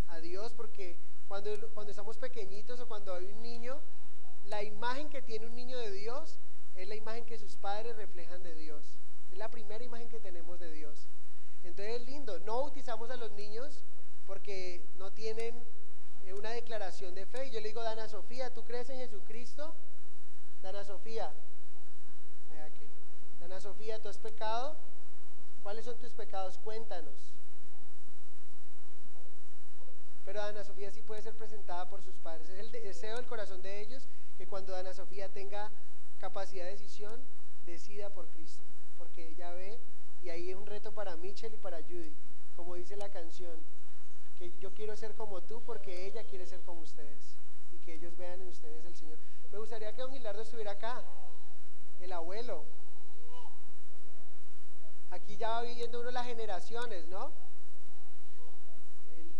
a Dios, porque cuando estamos pequeñitos o cuando hay un niño, la imagen que tiene un niño de Dios es la imagen que sus padres reflejan de Dios. Es la primera imagen que tenemos de Dios. Entonces es lindo. No bautizamos a los niños porque no tienen una declaración de fe. Y yo le digo, Dana Sofía, ¿tú crees en Jesucristo? Dana Sofía, vea aquí. Dana Sofía, ¿tú has pecado? ¿Cuáles son tus pecados? Cuéntanos. Pero Dana Sofía sí puede ser presentada por sus padres. Es el deseo del corazón de ellos que cuando Dana Sofía tenga capacidad de decisión, decida por Cristo, porque ella ve, y ahí es un reto para Michelle y para Judy, como dice la canción, que yo quiero ser como tú porque ella quiere ser como ustedes, y que ellos vean en ustedes al Señor. Me gustaría que don Gilardo estuviera acá, el abuelo. Aquí ya va viviendo uno las generaciones, ¿no?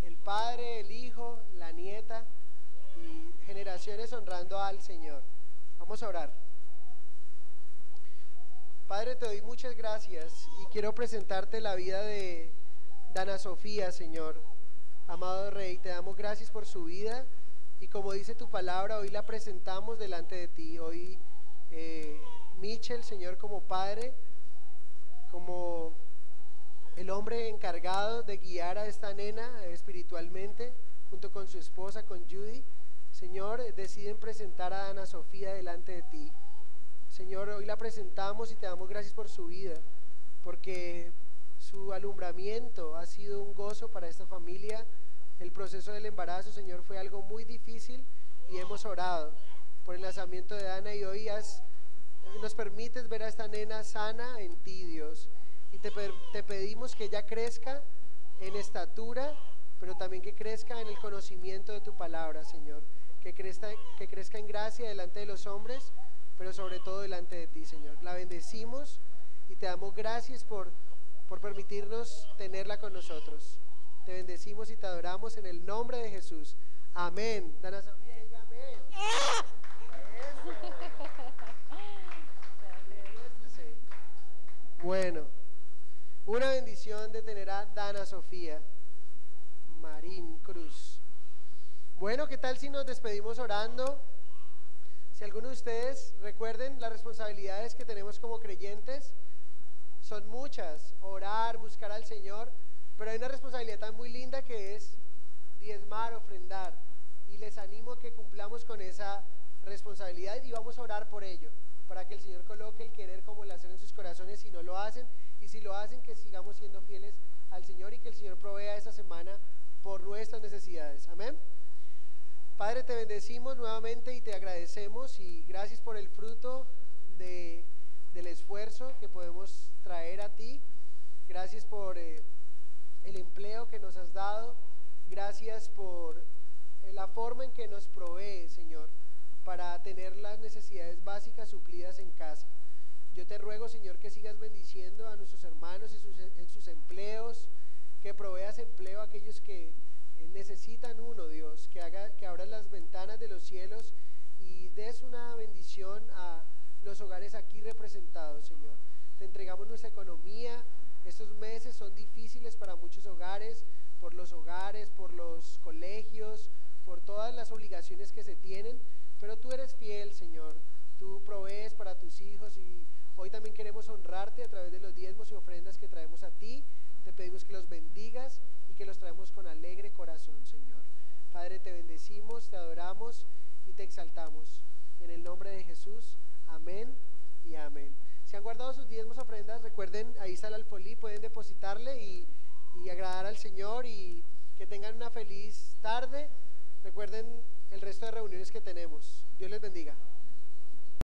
El padre, el hijo, la nieta, y generaciones honrando al Señor. Vamos a orar. Padre, te doy muchas gracias y quiero presentarte la vida de Dana Sofía, Señor. Amado Rey, te damos gracias por su vida y como dice tu palabra, hoy la presentamos delante de ti. Hoy Michel, Señor, como padre, como el hombre encargado de guiar a esta nena espiritualmente, junto con su esposa, con Judy, Señor, deciden presentar a Dana Sofía delante de ti. Señor, hoy la presentamos y te damos gracias por su vida, porque su alumbramiento ha sido un gozo para esta familia. El proceso del embarazo, Señor, fue algo muy difícil y hemos orado por el nacimiento de Dana y hoy nos permites ver a esta nena sana en ti, Dios, y te pedimos que ella crezca en estatura, pero también que crezca en el conocimiento de tu palabra, Señor, que crezca en gracia delante de los hombres, pero sobre todo delante de ti, Señor. La bendecimos y te damos gracias por permitirnos tenerla con nosotros. Te bendecimos y te adoramos en el nombre de Jesús. Amén. Dana Sofía, diga amén. Bueno, una bendición de tener a Dana Sofía Marín Cruz. Bueno, ¿qué tal si nos despedimos orando? Si alguno de ustedes recuerden las responsabilidades que tenemos como creyentes, son muchas: orar, buscar al Señor, pero hay una responsabilidad tan muy linda que es diezmar, ofrendar, y les animo a que cumplamos con esa responsabilidad y vamos a orar por ello, para que el Señor coloque el querer como el hacer en sus corazones si no lo hacen, y si lo hacen, que sigamos siendo fieles al Señor y que el Señor provea esta semana por nuestras necesidades. Amén. Padre, te bendecimos nuevamente y te agradecemos y gracias por el fruto del esfuerzo que podemos traer a ti. Gracias por el empleo que nos has dado. Gracias por la forma en que nos provee, Señor, para tener las necesidades básicas suplidas en casa. Yo te ruego, Señor, que sigas bendiciendo a nuestros hermanos en sus empleos, que proveas empleo a aquellos que necesitan uno, Dios, que abras las ventanas de los cielos y des una bendición a los hogares aquí representados, Señor. Te entregamos nuestra economía. Estos meses son difíciles para muchos hogares, por los colegios, por todas las obligaciones que se tienen, pero tú eres fiel, Señor. Tú provees para tus hijos y hoy también queremos honrarte a través de los diezmos y ofrendas que traemos a ti. Te pedimos que los bendigas y que los traemos con alegre corazón, Señor. Padre, te bendecimos, te adoramos y te exaltamos. En el nombre de Jesús, amén y amén. Si han guardado sus diezmos, ofrendas, recuerden, ahí está el alfolí, pueden depositarle y agradar al Señor y que tengan una feliz tarde. Recuerden el resto de reuniones que tenemos. Dios les bendiga.